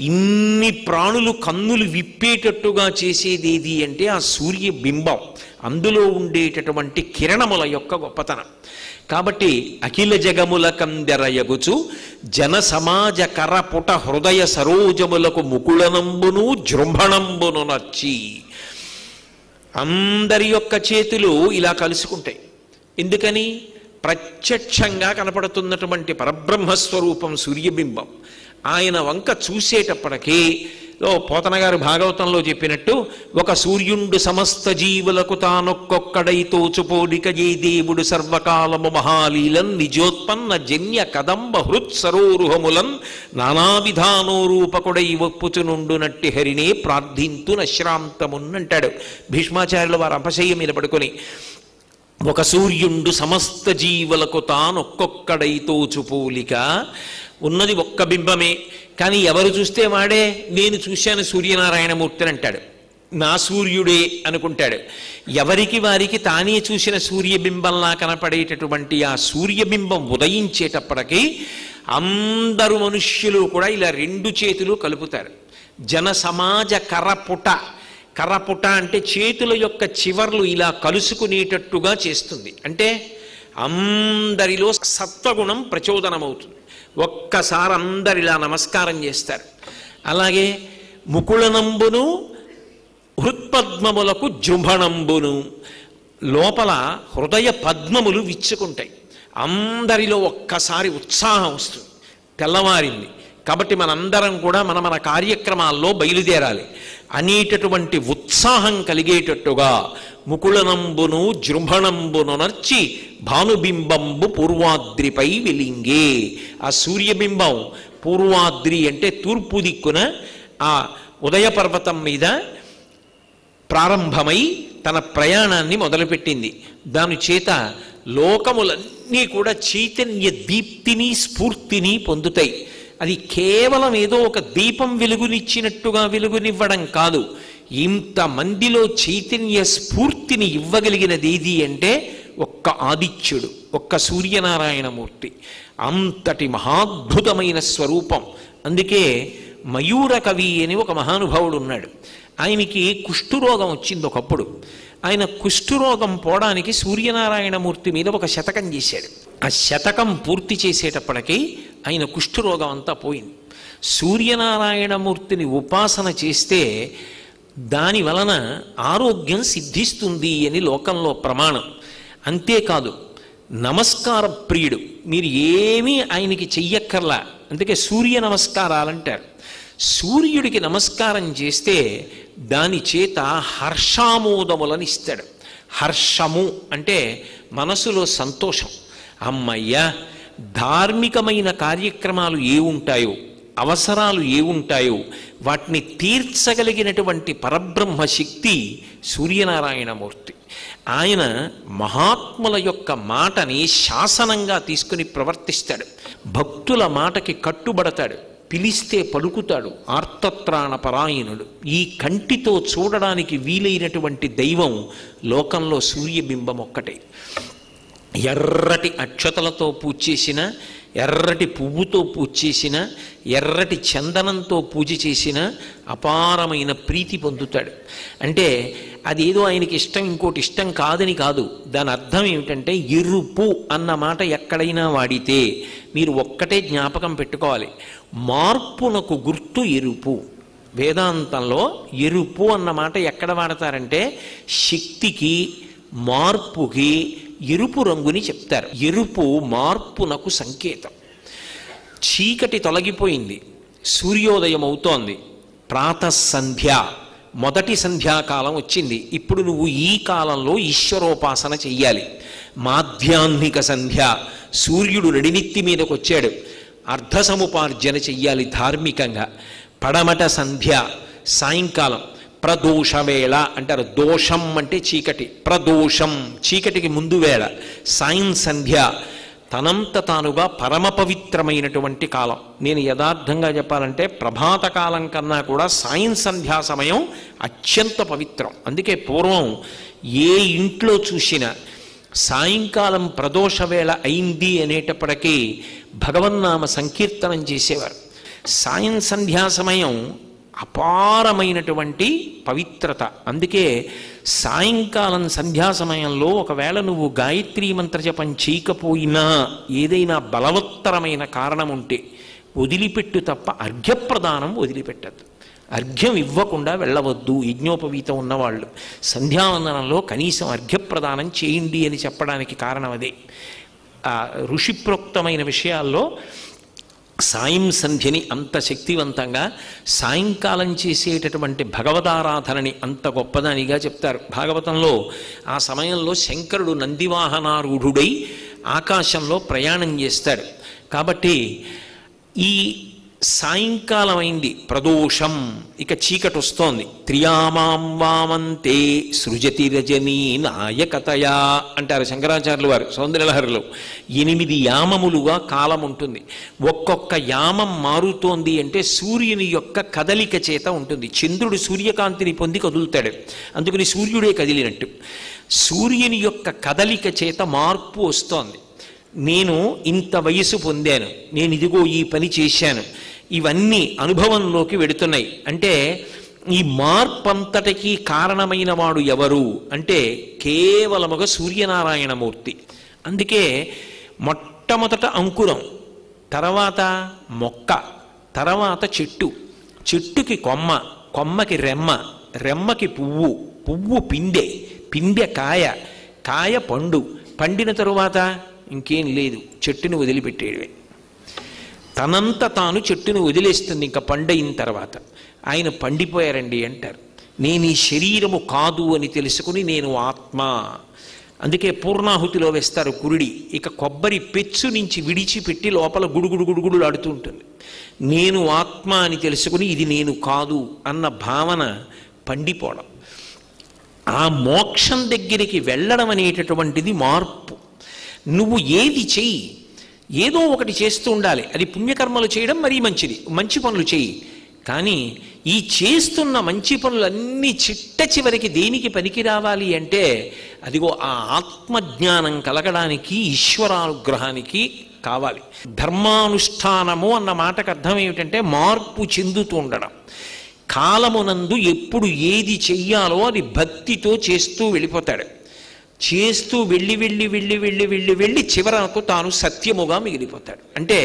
ఇన్ని ప్రాణులు కన్నులు విప్పేటట్టుగా చేసేది ఏది అంటే ఆ సూర్యబింబం, అందులో ఉండేటటువంటి కిరణముల యొక్క గొప్పతనం. కాబట్టి అఖిల జగముల కందెరయగుచు జన సమాజ కరపుట హృదయ సరోజములకు ముకుళనంబును జృంభణంబును నచ్చి. అందరి యొక్క చేతులు ఇలా కలుసుకుంటాయి. ఎందుకని? ప్రత్యక్షంగా కనపడుతున్నటువంటి పరబ్రహ్మస్వరూపం సూర్యబింబం. ఆయన వంక చూసేటప్పటికీ పోతన గారు భాగవతంలో చెప్పినట్టు ఒక సూర్యుండు సమస్త జీవులకు తానొక్కొక్కడై తోచుపోడిక ఏ దేవుడు సర్వకాలము మహాలీలన్ నిజోత్పన్న జన్య కదంబ హృత్ సరోరుహములన్ నానావిధానోరూపకుడై ఒప్పుచునుండునట్టి హరినే ప్రార్థింతు నశ్రాంతమున్నంటాడు భీష్మాచార్యుల వారు అపశయ్య మీద పడుకొని. ఒక సూర్యుండు సమస్త జీవులకు తానొక్కొక్కడై తోచుపోలిక. ఉన్నది ఒక్క బింబమే, కానీ ఎవరు చూస్తే వాడే నేను చూశాను సూర్యనారాయణమూర్తిని అంటాడు. నా సూర్యుడే అనుకుంటాడు. ఎవరికి వారికి తానే చూసిన సూర్యబింబంలా కనపడేటటువంటి ఆ సూర్యబింబం ఉదయించేటప్పటికీ అందరూ మనుష్యులు కూడా ఇలా 2 చేతులు కలుపుతారు. జన సమాజ కరపుట. కరపుట అంటే చేతుల యొక్క చివర్లు ఇలా కలుసుకునేటట్టుగా చేస్తుంది. అంటే అందరిలో సత్వగుణం ప్రచోదనమవుతుంది. ఒక్కసారి అందరు ఇలా నమస్కారం చేస్తారు. అలాగే ముకుళనంబును హృత్పద్మములకు జృంభణంబును. లోపల హృదయ పద్మములు విచ్చుకుంటాయి. అందరిలో ఒక్కసారి ఉత్సాహం వస్తుంది. తెల్లవారింది కాబట్టి మనందరం కూడా మన కార్యక్రమాల్లో బయలుదేరాలి అనేటటువంటి ఉత్సాహం కలిగేటట్టుగా ముకుళనంబును జృంభణంబును నర్చి భానుబింబంబు పూర్వాద్రిపై వెలింగే. ఆ సూర్యబింబం పూర్వాద్రి అంటే తూర్పు దిక్కున ఆ ఉదయ పర్వతం మీద ప్రారంభమై తన ప్రయాణాన్ని మొదలుపెట్టింది. దాని చేత లోకములన్నీ కూడా చైతన్య దీప్తిని స్ఫూర్తిని పొందుతాయి. అది కేవలం ఏదో ఒక దీపం వెలుగునిచ్చినట్టుగా వెలుగునివ్వడం కాదు. ఇంతమందిలో చైతన్య స్ఫూర్తిని ఇవ్వగలిగినది ఏది అంటే ఒక్క ఆదిత్యుడు, ఒక్క సూర్యనారాయణమూర్తి. అంతటి మహాద్భుతమైన స్వరూపం. అందుకే మయూర కవి అని ఒక మహానుభావుడు ఉన్నాడు. ఆయనకి కుష్ఠురోగం వచ్చింది ఒకప్పుడు. ఆయన కుష్ఠురోగం పోవడానికి సూర్యనారాయణమూర్తి మీద ఒక శతకం చేశాడు. ఆ శతకం పూర్తి చేసేటప్పటికీ ఆయన కుష్ఠరోగం అంతా పోయింది. సూర్యనారాయణమూర్తిని ఉపాసన చేస్తే దాని వలన ఆరోగ్యం సిద్ధిస్తుంది అని లోకంలో ప్రమాణం. అంతేకాదు నమస్కార ప్రియుడు, మీరు ఏమీ ఆయనకి చెయ్యక్కర్లా. అందుకే సూర్య నమస్కారాలంటారు. సూర్యుడికి నమస్కారం చేస్తే దాని చేత హర్షామోదములను ఇస్తాడు. హర్షము అంటే మనసులో సంతోషం. అమ్మయ్య, ధార్మికమైన కార్యక్రమాలు ఏ ఉంటాయో, అవసరాలు ఏ ఉంటాయో వాటిని తీర్చగలిగినటువంటి పరబ్రహ్మ శక్తి సూర్యనారాయణమూర్తి. ఆయన మహాత్ముల యొక్క మాటని శాసనంగా తీసుకుని ప్రవర్తిస్తాడు. భక్తుల మాటకి కట్టుబడతాడు. పిలిస్తే పలుకుతాడు. ఆర్తత్రాణ పరాయణుడు. ఈ కంటితో చూడడానికి వీలైనటువంటి దైవం లోకంలో సూర్యబింబం ఒక్కటే. ఎర్రటి అక్షతలతో పూజ చేసిన, ఎర్రటి పువ్వుతో పూజ చేసిన, ఎర్రటి చందనంతో పూజ చేసిన అపారమైన ప్రీతి పొందుతాడు. అంటే అదేదో ఆయనకి ఇష్టం ఇంకోటి ఇష్టం కాదని కాదు. దాని అర్థం ఏమిటంటే ఎరుపు అన్న మాట ఎక్కడైనా వాడితే మీరు ఒక్కటే జ్ఞాపకం పెట్టుకోవాలి, మార్పునకు గుర్తు ఎరుపు. వేదాంతంలో ఎరుపు అన్న మాట ఎక్కడ వాడతారంటే శక్తికి, మార్పుకి ఎరుపు రంగుని చెప్తారు. ఎరుపు మార్పునకు సంకేతం. చీకటి తొలగిపోయింది, సూర్యోదయం అవుతోంది, ప్రాతఃసంధ్య, మొదటి సంధ్యాకాలం వచ్చింది. ఇప్పుడు నువ్వు ఈ కాలంలో ఈశ్వరోపాసన చెయ్యాలి. మాధ్యాహ్నిక సంధ్య, సూర్యుడు నడినెత్తి మీదకి వచ్చాడు, అర్ధ సముపార్జన చెయ్యాలి ధార్మికంగా. పడమట సంధ్య, సాయంకాలం. ప్రదోషవేళ అంటారు. దోషం అంటే చీకటి, ప్రదోషం చీకటికి ముందు వేళ. సాయం సంధ్య తనంత తానుగా పరమ పవిత్రమైనటువంటి కాలం. నేను యథార్థంగా చెప్పాలంటే ప్రభాత కాలం కన్నా కూడా సాయం సంధ్యా సమయం అత్యంత పవిత్రం. అందుకే పూర్వం ఏ ఇంట్లో చూసినా సాయంకాలం ప్రదోషవేళ అయింది అనేటప్పటికీ భగవన్నామ సంకీర్తనం చేసేవారు. సాయం సంధ్యా సమయం అపారమైనటువంటి పవిత్రత. అందుకే సాయంకాలం సంధ్యా సమయంలో ఒకవేళ నువ్వు గాయత్రీ మంత్ర జపం చేయకపోయినా ఏదైనా బలవత్తరమైన కారణం ఉంటే వదిలిపెట్టు తప్ప అర్ఘ్యప్రదానం వదిలిపెట్టద్దు. అర్ఘ్యం ఇవ్వకుండా వెళ్ళవద్దు. యజ్ఞోపవీతం ఉన్నవాళ్ళు సంధ్యావందనంలో కనీసం అర్ఘ్యప్రదానం చేయండి అని చెప్పడానికి కారణం అదే. ఋషిప్రోక్తమైన విషయాల్లో సాయం సంధ్యని అంత శక్తివంతంగా, సాయంకాలం చేసేటటువంటి భగవదారాధనని అంత గొప్పదానిగా చెప్తారు భాగవతంలో. ఆ సమయంలో శంకరుడు నందివాహనారూఢుడై ఆకాశంలో ప్రయాణం చేస్తాడు. కాబట్టి ఈ సాయంకాలం అయింది, ప్రదోషం, ఇక చీకటి వస్తోంది. త్రియామాం వామంతే సృజతి రజనీ నాయకతయా అంటారు శంకరాచార్యులు వారు సౌందర్యలహరిలో. 8 యామములుగా కాలం ఉంటుంది. ఒక్కొక్క యామం మారుతోంది అంటే సూర్యుని యొక్క కదలిక చేత ఉంటుంది. చంద్రుడు సూర్యకాంతిని పొంది కదులుతాడు, అందుకని సూర్యుడే కదిలినట్టు. సూర్యుని యొక్క కదలిక చేత మార్పు వస్తోంది. నేను ఇంత వయసు పొందాను, నేను ఇదిగో ఈ పని చేశాను, ఇవన్నీ అనుభవంలోకి వెడుతున్నాయి. అంటే ఈ మార్పంతటికీ కారణమైన వాడు ఎవరు అంటే కేవలముగా సూర్యనారాయణమూర్తి. అందుకే మొట్టమొదట అంకురం, తర్వాత మొక్క, తర్వాత చెట్టు, చెట్టుకి కొమ్మ, కొమ్మకి రెమ్మ, రెమ్మకి పువ్వు, పువ్వు పిందె, పిందె కాయ, కాయ పండు, పండిన తరువాత ఇంకేం లేదు, చెట్టుని వదిలిపెట్టేయడమే. తనంత తాను చెట్టును వదిలేస్తుంది ఇంకా పండయిన తర్వాత. ఆయన పండిపోయారండి అంటారు. నేను ఈ శరీరము కాదు అని తెలుసుకుని నేను ఆత్మ. అందుకే పూర్ణాహుతిలో వేస్తారు కురుడి. ఇక కొబ్బరి పెచ్చు నుంచి విడిచిపెట్టి లోపల గుడుగుడు గుడుగుడు ఆడుతూ ఉంటుంది. నేను ఆత్మ అని తెలుసుకుని ఇది నేను కాదు అన్న భావన పండిపోవడం. ఆ మోక్షం దగ్గరికి వెళ్ళడం అనేటటువంటిది మార్పు. నువ్వు ఏది చెయ్యి, ఏదో ఒకటి చేస్తూ ఉండాలి. అది పుణ్యకర్మలు చేయడం మరీ మంచిది, మంచి పనులు చెయ్యి. కానీ ఈ చేస్తున్న మంచి పనులన్నీ చిట్ట చివరికి దేనికి పనికి రావాలి అంటే అదిగో ఆ ఆత్మజ్ఞానం కలగడానికి, ఈశ్వరానుగ్రహానికి కావాలి. ధర్మానుష్ఠానము అన్న మాటకు అర్థం ఏమిటంటే మార్పు చెందుతూ ఉండడం. కాలమునందు ఎప్పుడు ఏది చెయ్యాలో అది భక్తితో చేస్తూ వెళ్ళిపోతాడు. చేస్తూ వెళ్ళి వెళ్ళి వెళ్ళి వెళ్ళి వెళ్ళి వెళ్ళి చివరకు తాను సత్యముగా మిగిలిపోతాడు. అంటే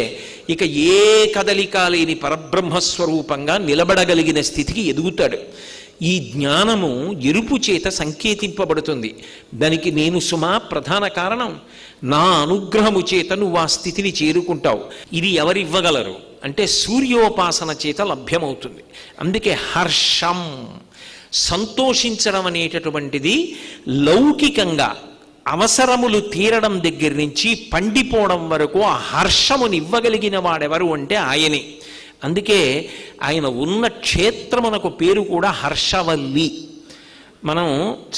ఇక ఏ కదలిక లేని పరబ్రహ్మస్వరూపంగా నిలబడగలిగిన స్థితికి ఎదుగుతాడు. ఈ జ్ఞానము ఎరుపు చేత సంకేతింపబడుతుంది. దానికి నేను సుమా ప్రధాన కారణం. నా అనుగ్రహము చేత నువ్వు ఆ స్థితిని చేరుకుంటావు. ఇది ఎవరివ్వగలరు అంటే సూర్యోపాసన చేత లభ్యమవుతుంది. అందుకే హర్షం, సంతోషించడం అనేటటువంటిది లౌకికంగా అవసరములు తీరడం దగ్గర నుంచి పండిపోవడం వరకు ఆ హర్షముని ఇవ్వగలిగిన వాడెవరు అంటే ఆయనే. అందుకే ఆయన ఉన్న క్షేత్రమునకు పేరు కూడా హర్షవల్లి. మనం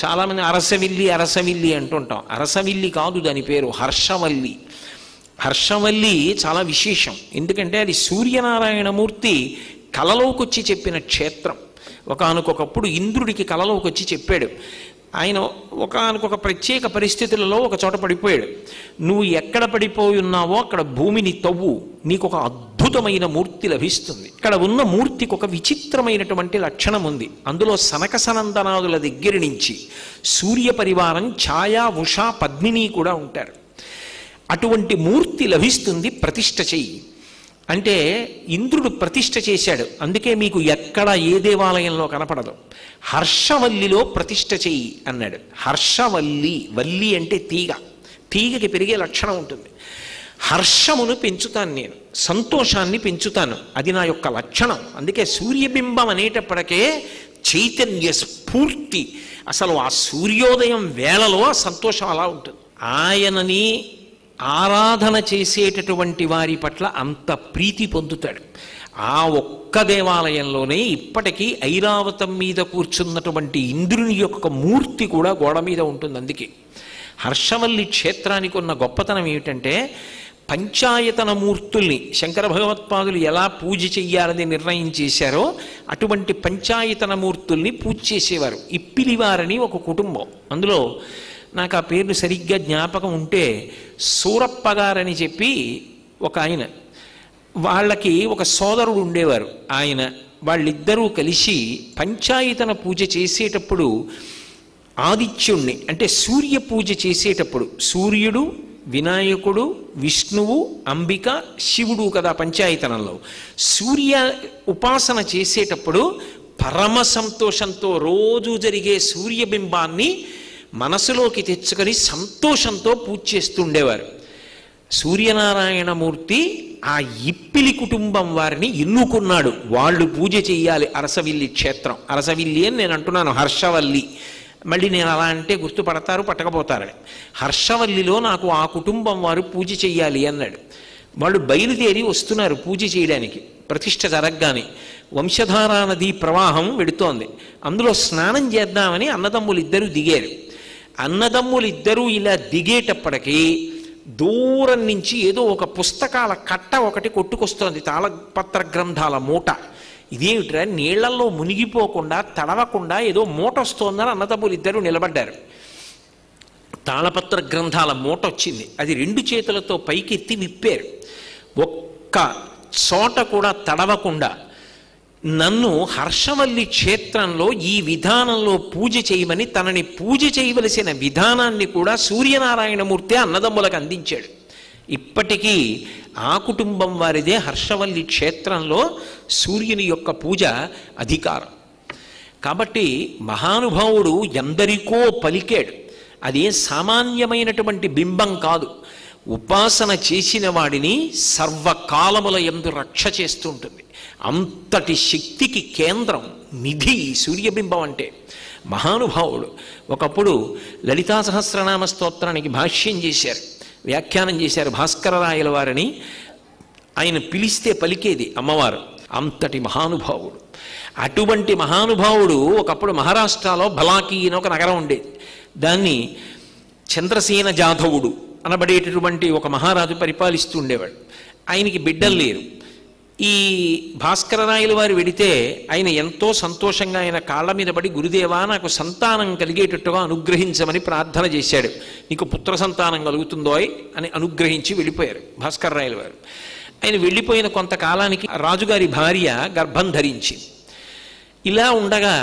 చాలామంది అరసవిల్లి అరసవిల్లి అంటుంటాం. అరసవిల్లి కాదు దాని పేరు, హర్షవల్లి. హర్షవల్లి చాలా విశేషం. ఎందుకంటే అది సూర్యనారాయణమూర్తి కలలోకి వచ్చి చెప్పిన క్షేత్రం. ఒకానొకప్పుడు ఇంద్రుడికి కలలోకి వచ్చి చెప్పాడు. ఆయన ఒకానొక ప్రత్యేక పరిస్థితులలో ఒక చోట పడిపోయాడు. నువ్వు ఎక్కడ పడిపోయి ఉన్నావో అక్కడ భూమిని తవ్వు, నీకు ఒక అద్భుతమైన మూర్తి లభిస్తుంది. ఇక్కడ ఉన్న మూర్తికి ఒక విచిత్రమైనటువంటి లక్షణం ఉంది. అందులో సనక సనందనాదుల దగ్గర నుంచి సూర్య పరివారం ఛాయా ఉష పద్మిని కూడా ఉంటారు. అటువంటి మూర్తి లభిస్తుంది, ప్రతిష్ఠ చెయ్యి అంటే ఇంద్రుడు ప్రతిష్ఠ చేశాడు. అందుకే మీకు ఎక్కడ ఏ దేవాలయంలో కనపడదు. హర్షవల్లిలో ప్రతిష్ఠ చెయ్యి అన్నాడు. హర్షవల్లి, వల్లి అంటే తీగ, తీగకి పెరిగే లక్షణం ఉంటుంది. హర్షమును పెంచుతాను నేను, సంతోషాన్ని పెంచుతాను, అది నా యొక్క లక్షణం. అందుకే సూర్యబింబం అనేటప్పటికే చైతన్య స్ఫూర్తి, అసలు ఆ సూర్యోదయం వేళలో ఆ సంతోషం అలా ఉంటుంది. ఆయనని ఆరాధన చేసేటటువంటి వారి పట్ల అంత ప్రీతి పొందుతాడు. ఆ ఒక్క దేవాలయంలోనే ఇప్పటికీ ఐరావతం మీద కూర్చున్నటువంటి ఇంద్రుని యొక్క మూర్తి కూడా గోడ మీద ఉంటుంది. అందుకే హర్షవల్లి క్షేత్రానికి ఉన్న గొప్పతనం ఏమిటంటే పంచాయతన మూర్తుల్ని శంకర భగవత్పాదులు ఎలా పూజ చెయ్యాలని నిర్ణయం చేశారో అటువంటి పంచాయతన మూర్తుల్ని పూజ చేసేవారు. ఇప్పిలివారని ఒక కుటుంబం, అందులో నాకు ఆ పేర్లు సరిగ్గా జ్ఞాపకం ఉంటే సూరప్ప గారని చెప్పి ఒక ఆయన, వాళ్ళకి ఒక సోదరుడు ఉండేవారు. వాళ్ళిద్దరూ కలిసి పంచాయతన పూజ చేసేటప్పుడు ఆదిత్యుణ్ణి అంటే సూర్య పూజ చేసేటప్పుడు సూర్యుడు, వినాయకుడు, విష్ణువు, అంబిక, శివుడు కదా పంచాయతనంలో. సూర్య ఉపాసన చేసేటప్పుడు పరమ సంతోషంతో రోజు జరిగే సూర్యబింబాన్ని మనసులోకి తెచ్చుకొని సంతోషంతో పూజ చేస్తుండేవారు. సూర్యనారాయణమూర్తి ఆ ఇప్పిలి కుటుంబం వారిని ఎన్నుకున్నాడు. వాళ్ళు పూజ చెయ్యాలి. అరసవిల్లి క్షేత్రం, అరసవిల్లి అని నేను అంటున్నాను, హర్షవల్లి. మళ్ళీ నేను అలా అంటే గుర్తుపడతారు, పట్టకపోతారని. హర్షవల్లిలో నాకు ఆ కుటుంబం వారు పూజ చెయ్యాలి అన్నాడు. వాళ్ళు బయలుదేరి వస్తున్నారు పూజ చేయడానికి. ప్రతిష్ఠ జరగగానే వంశధారా నదీ ప్రవాహం వెడుతోంది. అందులో స్నానం చేద్దామని అన్నదమ్ములిద్దరూ దిగారు. అన్నదమ్ములిద్దరూ ఇలా దిగేటప్పటికీ దూరం నుంచి ఏదో ఒక పుస్తకాల కట్ట ఒకటి కొట్టుకొస్తోంది, తాళపత్ర గ్రంథాల మూట. ఇదేమిట్రా, నీళ్లలో మునిగిపోకుండా తడవకుండా ఏదో మూట వస్తోందని అన్నదమ్ములిద్దరూ నిలబడ్డారు. తాళపత్ర గ్రంథాల మూట వచ్చింది. అది రెండు చేతులతో పైకెత్తి విప్పారు. ఒక్క చోట కూడా తడవకుండా నన్ను హర్షవల్లి క్షేత్రంలో ఈ విధానంలో పూజ చేయమని తనని పూజ చేయవలసిన విధానాన్ని కూడా సూర్యనారాయణమూర్తి అన్నదమ్ములకు అందించాడు. ఇప్పటికీ ఆ కుటుంబం వారిదే హర్షవల్లి క్షేత్రంలో సూర్యుని యొక్క పూజ అధికారం. కాబట్టి మహానుభావుడు ఎందరికో పలికాడు. అదే సామాన్యమైనటువంటి బింబం కాదు. ఉపాసన చేసిన వాడిని సర్వకాలముల యందు రక్ష చేస్తుంటుంది. అంతటి శక్తికి కేంద్రం, నిధి సూర్యబింబం అంటే. మహానుభావుడు ఒకప్పుడు లలితా సహస్రనామ స్తోత్రానికి భాష్యం చేశారు, వ్యాఖ్యానం చేశారు భాస్కరరాయల వారిని. ఆయన పిలిస్తే పలికేది అమ్మవారు. అంతటి మహానుభావుడు. అటువంటి మహానుభావుడు ఒకప్పుడు మహారాష్ట్రలో బలాకి అని ఒక నగరం ఉండేది. దాన్ని చంద్రసేన జాధవుడు అనబడేటటువంటి ఒక మహారాజు పరిపాలిస్తూ ఉండేవాడు. ఆయనకి బిడ్డలు లేరు. ఈ భాస్కరరాయల వారు వెడితే ఆయన ఎంతో సంతోషంగా ఆయన కాళ్ళ మీద పడి, గురుదేవా నాకు సంతానం కలిగేటట్టుగా అనుగ్రహించమని ప్రార్థన చేశాడు. నీకు పుత్ర సంతానం కలుగుతుందో అని అనుగ్రహించి వెళ్ళిపోయారు భాస్కరరాయల వారు. ఆయన వెళ్ళిపోయిన కొంతకాలానికి రాజుగారి భార్య గర్భం ధరించింది. ఇలా ఉండగా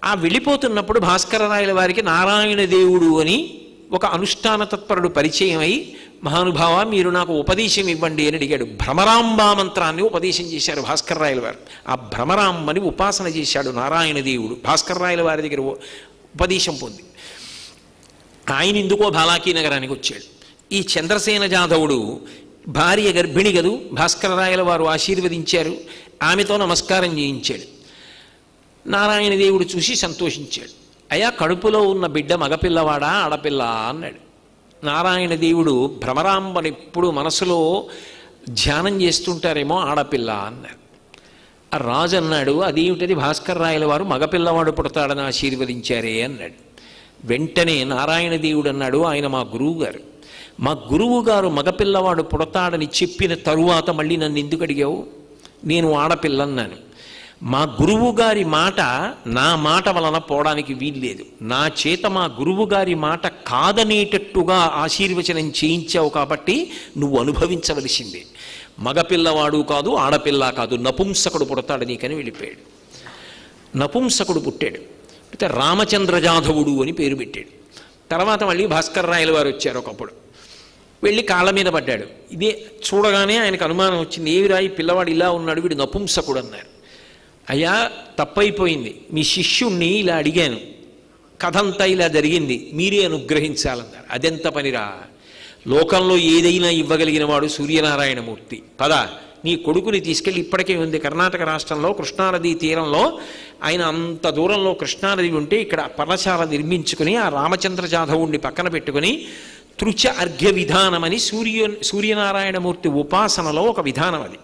ఆ వెళ్ళిపోతున్నప్పుడు భాస్కరరాయల వారికి నారాయణ దేవుడు అని ఒక అనుష్ఠాన తత్పరుడు పరిచయం అయి, మహానుభావ మీరు నాకు ఉపదేశం ఇవ్వండి అని అడిగాడు. భ్రమరాంబా మంత్రాన్ని ఉపదేశం చేశారు భాస్కరరాయల వారు. ఆ భ్రమరాంబని ఉపాసన చేశాడు నారాయణ దేవుడు భాస్కరరాయల వారి దగ్గర ఉపదేశం పొంది. ఆయన ఎందుకో బాలాకీ నగరానికి వచ్చాడు. ఈ చంద్రసేన జాధవుడు భార్య గర్భిణి గదు, భాస్కరరాయల వారు ఆశీర్వదించారు, ఆమెతో నమస్కారం చేయించాడు. నారాయణ దేవుడు చూసి సంతోషించాడు. అయ్యా కడుపులో ఉన్న బిడ్డ మగపిల్లవాడా ఆడపిల్ల అన్నాడు. నారాయణ దేవుడు భ్రమరాంబని ఎప్పుడు మనసులో ధ్యానం చేస్తుంటారేమో ఆడపిల్ల అన్నాడు. ఆ రాజు అన్నాడు, అదేమిటది భాస్కరరాయల వారు మగపిల్లవాడు పుడతాడని ఆశీర్వదించారే అన్నాడు. వెంటనే నారాయణ దేవుడు అన్నాడు, ఆయన మా గురువు గారు, మా గురువు గారు మగపిల్లవాడు పుడతాడని చెప్పిన తరువాత మళ్ళీ నన్ను ఎందుకు అడిగావు? నేను ఆడపిల్ల అన్నాను. మా గురువు గారి మాట నా మాట వలన పోవడానికి వీల్లేదు. నా చేత మా గురువు గారి మాట కాదనేటట్టుగా ఆశీర్వచనం చేయించావు కాబట్టి నువ్వు అనుభవించవలసిందే. మగపిల్లవాడు కాదు ఆడపిల్ల కాదు, నపుంసకుడు పుడతాడు నీకని వెళ్ళిపోయాడు. నపుంసకుడు పుట్టాడు. అయితే రామచంద్ర జాధవుడు అని పేరు పెట్టాడు. తర్వాత మళ్ళీ భాస్కరరాయల వారు వచ్చారు. ఒకప్పుడు వెళ్ళి కాళ్ళ మీద పడ్డాడు. ఇదే చూడగానే ఆయనకు అనుమానం వచ్చింది, ఏవిరా ఈ పిల్లవాడు ఇలా ఉన్నాడు, వీడు నపుంసకుడు అన్నారు. అయ్యా తప్పైపోయింది, మీ శిష్యుణ్ణి ఇలా అడిగాను, కథంతా ఇలా జరిగింది, మీరే అనుగ్రహించాలన్నారు. అదెంత పనిరా, లోకంలో ఏదైనా ఇవ్వగలిగిన వాడు సూర్యనారాయణమూర్తి. పద నీ కొడుకుని తీసుకెళ్ళి, ఇప్పటికే ఉంది కర్ణాటక రాష్ట్రంలో కృష్ణానదీ తీరంలో, ఆయన అంత దూరంలో కృష్ణానది ఉంటే ఇక్కడ పర్ణశాల నిర్మించుకుని ఆ రామచంద్ర జాధవుణ్ణి పక్కన పెట్టుకుని తృచ అర్ఘ్య విధానమని సూర్యనారాయణమూర్తి ఉపాసనలో ఒక విధానం అది.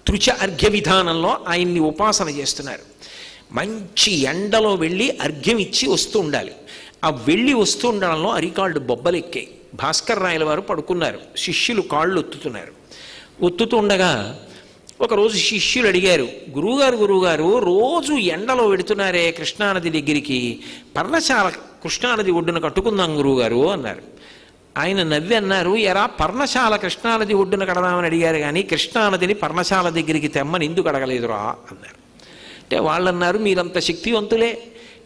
తృచ అర్ఘ్య విధానంలో ఆయన్ని ఉపాసన చేస్తున్నారు. మంచి ఎండలో వెళ్ళి అర్ఘ్యం ఇచ్చి వస్తూ ఉండాలి. ఆ వెళ్ళి వస్తూ ఉండడంలో అరికాళ్ళు బొబ్బలెక్కాయి. భాస్కరరాయల వారు పడుకున్నారు, శిష్యులు కాళ్ళు ఒత్తుతున్నారు. ఒత్తుతూ ఉండగా ఒకరోజు శిష్యులు అడిగారు, గురువుగారు రోజు ఎండలో వెడుతున్నారే కృష్ణానది దగ్గరికి, పర్ణశాల కృష్ణానది ఒడ్డున కట్టుకుందాం గురువుగారు అన్నారు. ఆయన నవ్వి అన్నారు, ఎరా పర్ణశాల కృష్ణానది ఒడ్డున కడదామని అడిగారు కానీ కృష్ణానదిని పర్ణశాల దగ్గరికి తెమ్మని ఎందుకు అడగలేదురా అన్నారు. అంటే వాళ్ళు అన్నారు, మీరంత శక్తివంతులే,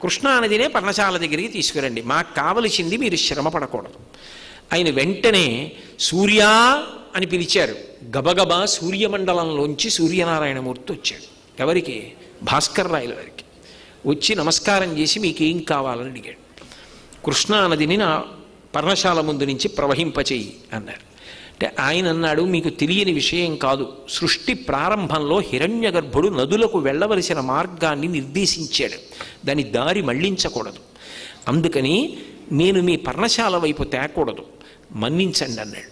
కృష్ణానదినే పర్ణశాల దగ్గరికి తీసుకురండి, మాకు కావలసింది మీరు శ్రమ పడకూడదు. ఆయన వెంటనే సూర్యా అని పిలిచారు. గబగబా సూర్యమండలంలోంచి సూర్యనారాయణమూర్తి వచ్చాడు. ఎవరికి? భాస్కరరాయల వారికి. వచ్చి నమస్కారం చేసి మీకేం కావాలని అడిగాడు. కృష్ణానదిని నా పర్ణశాల ముందు నుంచి ప్రవహింపచేయి అన్నారు. అంటే ఆయన అన్నాడు, మీకు తెలియని విషయం కాదు, సృష్టి ప్రారంభంలో హిరణ్యగర్భుడు నదులకు వెళ్ళవలసిన మార్గాన్ని నిర్దేశించాడు, దాని దారి మళ్లించకూడదు, అందుకని నేను మీ పర్ణశాల వైపు తేకూడదు, మన్నించండి అన్నాడు.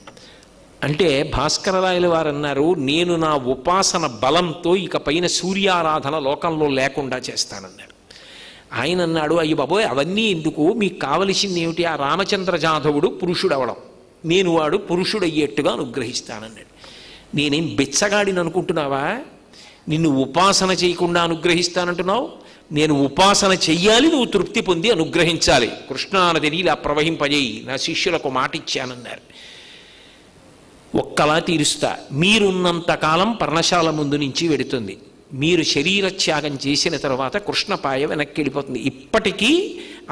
అంటే భాస్కరరాయల వారు అన్నారు, నేను నా ఉపాసన బలంతో ఇక పైన సూర్యారాధన లోకంలో లేకుండా చేస్తానన్నాడు. ఆయన అన్నాడు, అయ్యి బాబోయ్ అవన్నీ ఎందుకు, మీకు కావలసింది ఏమిటి, ఆ రామచంద్ర జాధవుడు పురుషుడు అవడం, నేను వాడు పురుషుడయ్యేట్టుగా అనుగ్రహిస్తానన్నాడు. నేనేం బెచ్చగాడిని అనుకుంటున్నావా, నిన్ను ఉపాసన చేయకుండా అనుగ్రహిస్తానంటున్నావు, నేను ఉపాసన చెయ్యాలి, నువ్వు తృప్తి పొంది అనుగ్రహించాలి, కృష్ణానదిని ఇలా ప్రవహింపజేయి, నా శిష్యులకు మాట ఇచ్చానన్నారు. ఒక్కలా తీరుస్తా, మీరున్నంతకాలం పర్ణశాల ముందు నుంచి వెడుతుంది, మీరు శరీర త్యాగం చేసిన తర్వాత కృష్ణపాయ వెనక్కి వెళ్ళిపోతుంది. ఇప్పటికీ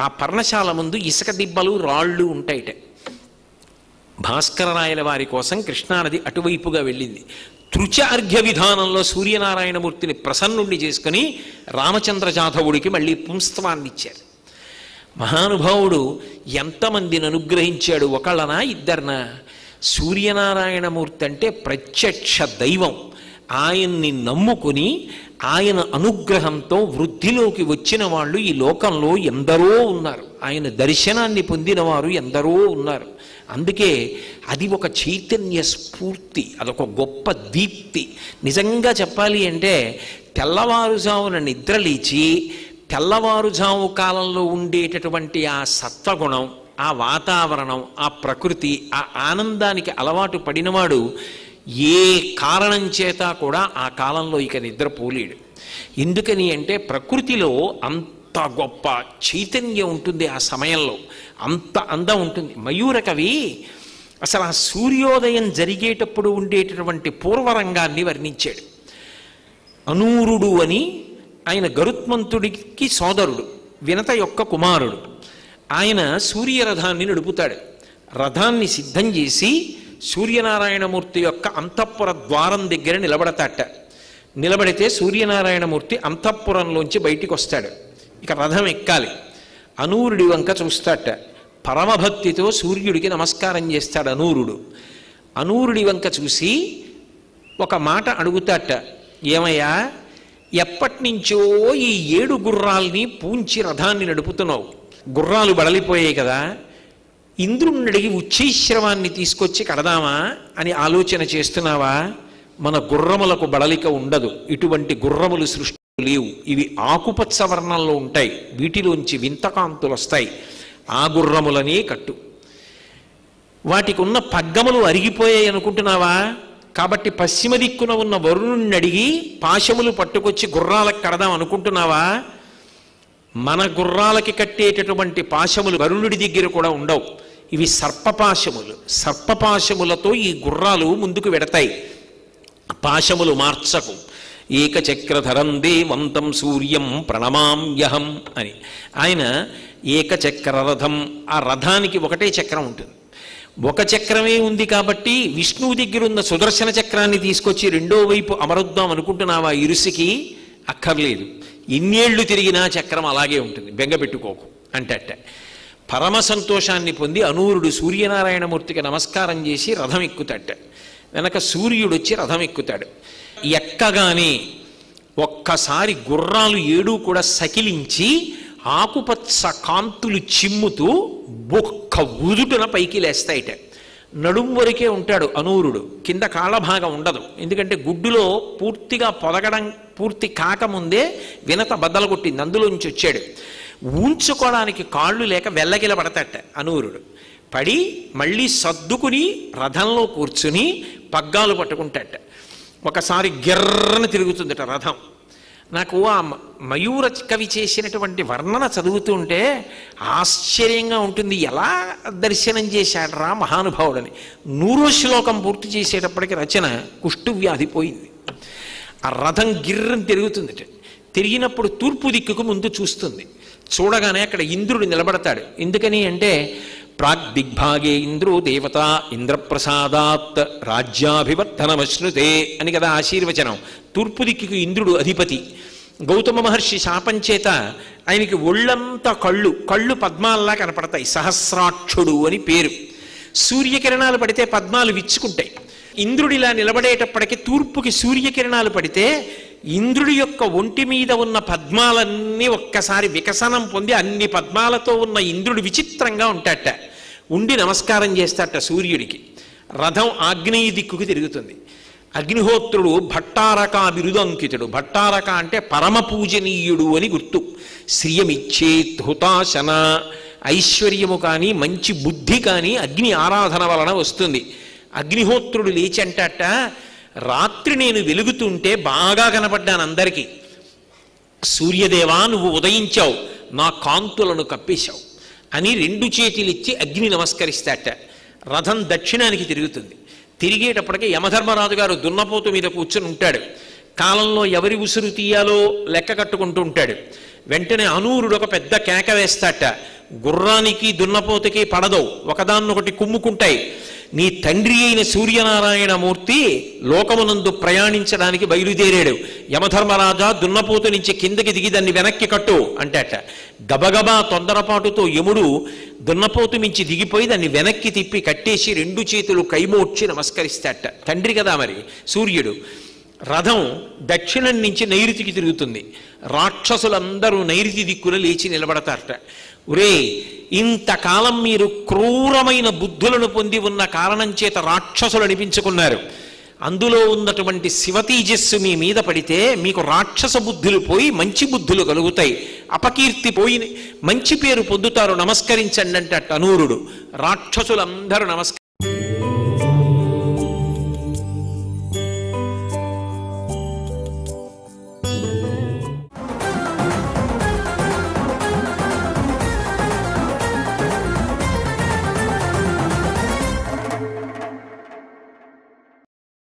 ఆ పర్ణశాల ముందు ఇసుక దిబ్బలు రాళ్ళు ఉంటాయిట. భాస్కరరాయల వారి కోసం కృష్ణానది అటువైపుగా వెళ్ళింది. తృచ అర్ఘ్య విధానంలో సూర్యనారాయణమూర్తిని ప్రసన్నుణ్ణి చేసుకుని రామచంద్ర జాధవుడికి మళ్ళీ పుంస్తవాన్ని ఇచ్చారు. మహానుభావుడు ఎంతమందిని అనుగ్రహించాడు, ఒకళ్ళనా ఇద్దరినా? సూర్యనారాయణమూర్తి అంటే ప్రత్యక్ష దైవం. ఆయన్ని నమ్ముకుని ఆయన అనుగ్రహంతో వృద్ధిలోకి వచ్చిన వాళ్ళు ఈ లోకంలో ఎందరో ఉన్నారు, ఆయన దర్శనాన్ని పొందిన వారు ఎందరో ఉన్నారు. అందుకే అది ఒక చైతన్య స్ఫూర్తి, అదొక గొప్ప దీప్తి. నిజంగా చెప్పాలి అంటే తెల్లవారుజామున నిద్రలేచి తెల్లవారుజాము కాలంలో ఉండేటటువంటి ఆ సత్వగుణం, ఆ వాతావరణం, ఆ ప్రకృతి, ఆ ఆనందానికి అలవాటు పడినవాడు ఏ కారణం చేత కూడా ఆ కాలంలో ఇక నిద్రపోలేడు. ఎందుకని అంటే ప్రకృతిలో అంత గొప్ప చైతన్యం ఉంటుంది, ఆ సమయంలో అంత అందం ఉంటుంది. మయూరకవి అసలు ఆ సూర్యోదయం జరిగేటప్పుడు ఉండేటటువంటి పూర్వరంగాన్ని వర్ణించాడు. అనూరుడు అని ఆయన గరుత్మంతుడికి సోదరుడు. వినత యొక్క కుమారుడు. ఆయన సూర్యరథాన్ని నడుపుతాడు. రథాన్ని సిద్ధం చేసి సూర్యనారాయణమూర్తి యొక్క అంతఃపుర ద్వారం దగ్గర నిలబడతాట. నిలబడితే సూర్యనారాయణమూర్తి అంతఃపురంలోంచి బయటికి వస్తాడు. ఇక రథం ఎక్కాలి. అనూరుడి వంక చూస్తాట. పరమభక్తితో సూర్యుడికి నమస్కారం చేస్తాడు అనూరుడు. అనూరుడి వంక చూసి ఒక మాట అడుగుతాట, ఏమయ్యా, ఎప్పటి నుంచో ఈ 7 గుర్రాల్ని పూంచి రథాన్ని నడుపుతున్నావు, గుర్రాలు బడలిపోయాయి కదా, ఇంద్రుణ్ణి అడిగి ఉచ్చైశ్రవాన్ని తీసుకొచ్చి కడదామా అని ఆలోచన చేస్తున్నావా? మన గుర్రములకు బడలిక ఉండదు. ఇటువంటి గుర్రములు సృష్టి లేవు. ఇవి ఆకుపచ్చ వర్ణంలో ఉంటాయి. వీటిలోంచి వింతకాంతులు వస్తాయి. ఆ గుర్రములనే కట్టు. వాటికి ఉన్న పగ్గములు అరిగిపోయాయి అనుకుంటున్నావా? కాబట్టి పశ్చిమ దిక్కున ఉన్న వరుణుణ్ణి అడిగి పాశములు పట్టుకొచ్చి గుర్రాలకు కడదాం అనుకుంటున్నావా? మన గుర్రాలకి కట్టేటటువంటి పాశములు వరుణుడి దగ్గర కూడా ఉండవు. ఇవి సర్పపాశములు. సర్పపాశములతో ఈ గుర్రాలు ముందుకు వెడతాయి. పాశములు మార్చకు. ఏకచక్రధరం దేవంతం సూర్యం ప్రణమామ్యహం అని. ఆయన ఏకచక్ర రథం. ఆ రథానికి ఒకటే చక్రం ఉంటుంది. ఒక చక్రమే ఉంది కాబట్టి విష్ణువు దగ్గర ఉన్న సుదర్శన చక్రాన్ని తీసుకొచ్చి రెండో వైపు అమరుద్దాం అనుకుంటున్నావా? ఇరుసికి అక్కర్లేదు. ఎన్నేళ్లు తిరిగినా చక్రం అలాగే ఉంటుంది, బెంగపెట్టుకోకు అంటట. పరమ సంతోషాన్ని పొంది అనూరుడు సూర్యనారాయణమూర్తికి నమస్కారం చేసి రథం ఎక్కుతాట. వెనక సూర్యుడు వచ్చి రథం ఎక్కుతాడు. ఎక్కగానే ఒక్కసారి గుర్రాలు 7 కూడా సకిలించి ఆకుపచ్చ కాంతులు చిమ్ముతూ బొక్క ఉదుటున పైకి లేస్తాయిట. నడుం వరకే ఉంటాడు అనూరుడు, కింద కాళ్ళభాగం ఉండదు. ఎందుకంటే గుడ్డులో పూర్తిగా పొదగడం పూర్తి కాకముందే వినత బద్దలు కొట్టింది, అందులోంచి వచ్చాడు. ఊంచుకోవడానికి కాళ్ళు లేక వెల్లకిల పడతాట అనూరుడు. పడి మళ్ళీ సర్దుకుని రథంలో కూర్చుని పగ్గాలు పట్టుకుంటాట. ఒకసారి గిర్రన తిరుగుతుందట రథం. నాకు ఆ మయూర కవి చేసినటువంటి వర్ణన చదువుతుంటే ఆశ్చర్యంగా ఉంటుంది. ఎలా దర్శనం చేశాడరా మహానుభావుడని. 100వ శ్లోకం పూర్తి చేసేటప్పటికి రచన కుష్ఠువ్యాధి పోయింది. ఆ రథం గిర్రని తిరుగుతుందట. తిరిగినప్పుడు తూర్పు దిక్కుకు ముందు చూస్తుంది. చూడగానే అక్కడ ఇంద్రుడు నిలబడతాడు. ఎందుకని అంటే ప్రాగ్దిగ్భాగే ఇంద్రో దేవత ఇంద్రప్రసాదాత్ రాజ్యాభివర్ధనమశ్నుతే అని కదా ఆశీర్వచనం. తూర్పు దిక్కుకు ఇంద్రుడు అధిపతి. గౌతమ మహర్షి శాపం చేత ఆయనకి ఒళ్ళంతా కళ్ళు పద్మాల్లా కనపడతాయి. సహస్రాక్షుడు అని పేరు. సూర్యకిరణాలు పడితే పద్మాలు విచ్చుకుంటాయి. ఇంద్రుడిలా నిలబడేటప్పటికీ తూర్పుకి సూర్యకిరణాలు పడితే ఇంద్రుడి యొక్క ఒంటి మీద ఉన్న పద్మాలన్నీ ఒక్కసారి వికసనం పొంది అన్ని పద్మాలతో ఉన్న ఇంద్రుడు విచిత్రంగా ఉంటాట. ఉండి నమస్కారం చేస్తాట సూర్యుడికి. రథం ఆగ్నేయ దిక్కుకు తిరుగుతుంది. అగ్నిహోత్రుడు భట్టారక బిరుదంకితుడు. భట్టారక అంటే పరమ పూజనీయుడు అని గుర్తు. శ్రియమిచ్చేత్ హుతాశన, ఐశ్వర్యము కానీ మంచి బుద్ధి కానీ అగ్ని ఆరాధన వలన వస్తుంది. అగ్నిహోత్రుడు లేచి అంటాట, రాత్రి నేను వెలుగుతుంటే బాగా కనపడ్డాను అందరికీ. సూర్యదేవా, నువ్వు ఉదయించావు, నా కాంతులను కప్పేశావు అని 2 చేతులిచ్చి అగ్ని నమస్కరిస్తాట. రథం దక్షిణానికి తిరుగుతుంది. తిరిగేటప్పటికీ యమధర్మరాజు గారు దున్నపోతు మీద కూర్చుని ఉంటాడు. కాలంలో ఎవరి ఉసురు తీయాలో లెక్క కట్టుకుంటూ ఉంటాడు. వెంటనే అనూరుడు ఒక పెద్ద కేక వేస్తాట. గుర్రానికి దున్నపోతుకి పడదో, ఒకదాన్నొకటి కుమ్ముకుంటాయి. నీ తండ్రి అయిన సూర్యనారాయణమూర్తి లోకమునందు ప్రయాణించడానికి బయలుదేరాడు. యమధర్మరాజా, దున్నపోతు నుంచి కిందకి దిగి దాన్ని వెనక్కి కట్టు అంటాట. గబగబా తొందరపాటుతో యముడు దున్నపోతు నుంచి దిగిపోయి దాన్ని వెనక్కి తిప్పి కట్టేసి 2 చేతులు కైమోడ్చి నమస్కరిస్తాట. తండ్రి కదా మరి సూర్యుడు. రథం దక్షిణం నుంచి నైరుతికి తిరుగుతుంది. రాక్షసులందరూ నైరుతి దిక్కున లేచి నిలబడతారట. ఒరే, ఇంతకాలం మీరు క్రూరమైన బుద్ధులను పొంది ఉన్న కారణం చేత రాక్షసులు అనిపించుకున్నారు. అందులో ఉన్నటువంటి శివతేజస్సు మీ మీద పడితే మీకు రాక్షస బుద్ధులు పోయి మంచి బుద్ధులు కలుగుతాయి. అపకీర్తి పోయి మంచి పేరు పొందుతారు. నమస్కరించండి అంటే అనూరుడు. రాక్షసులందరూ నమస్కరించారు.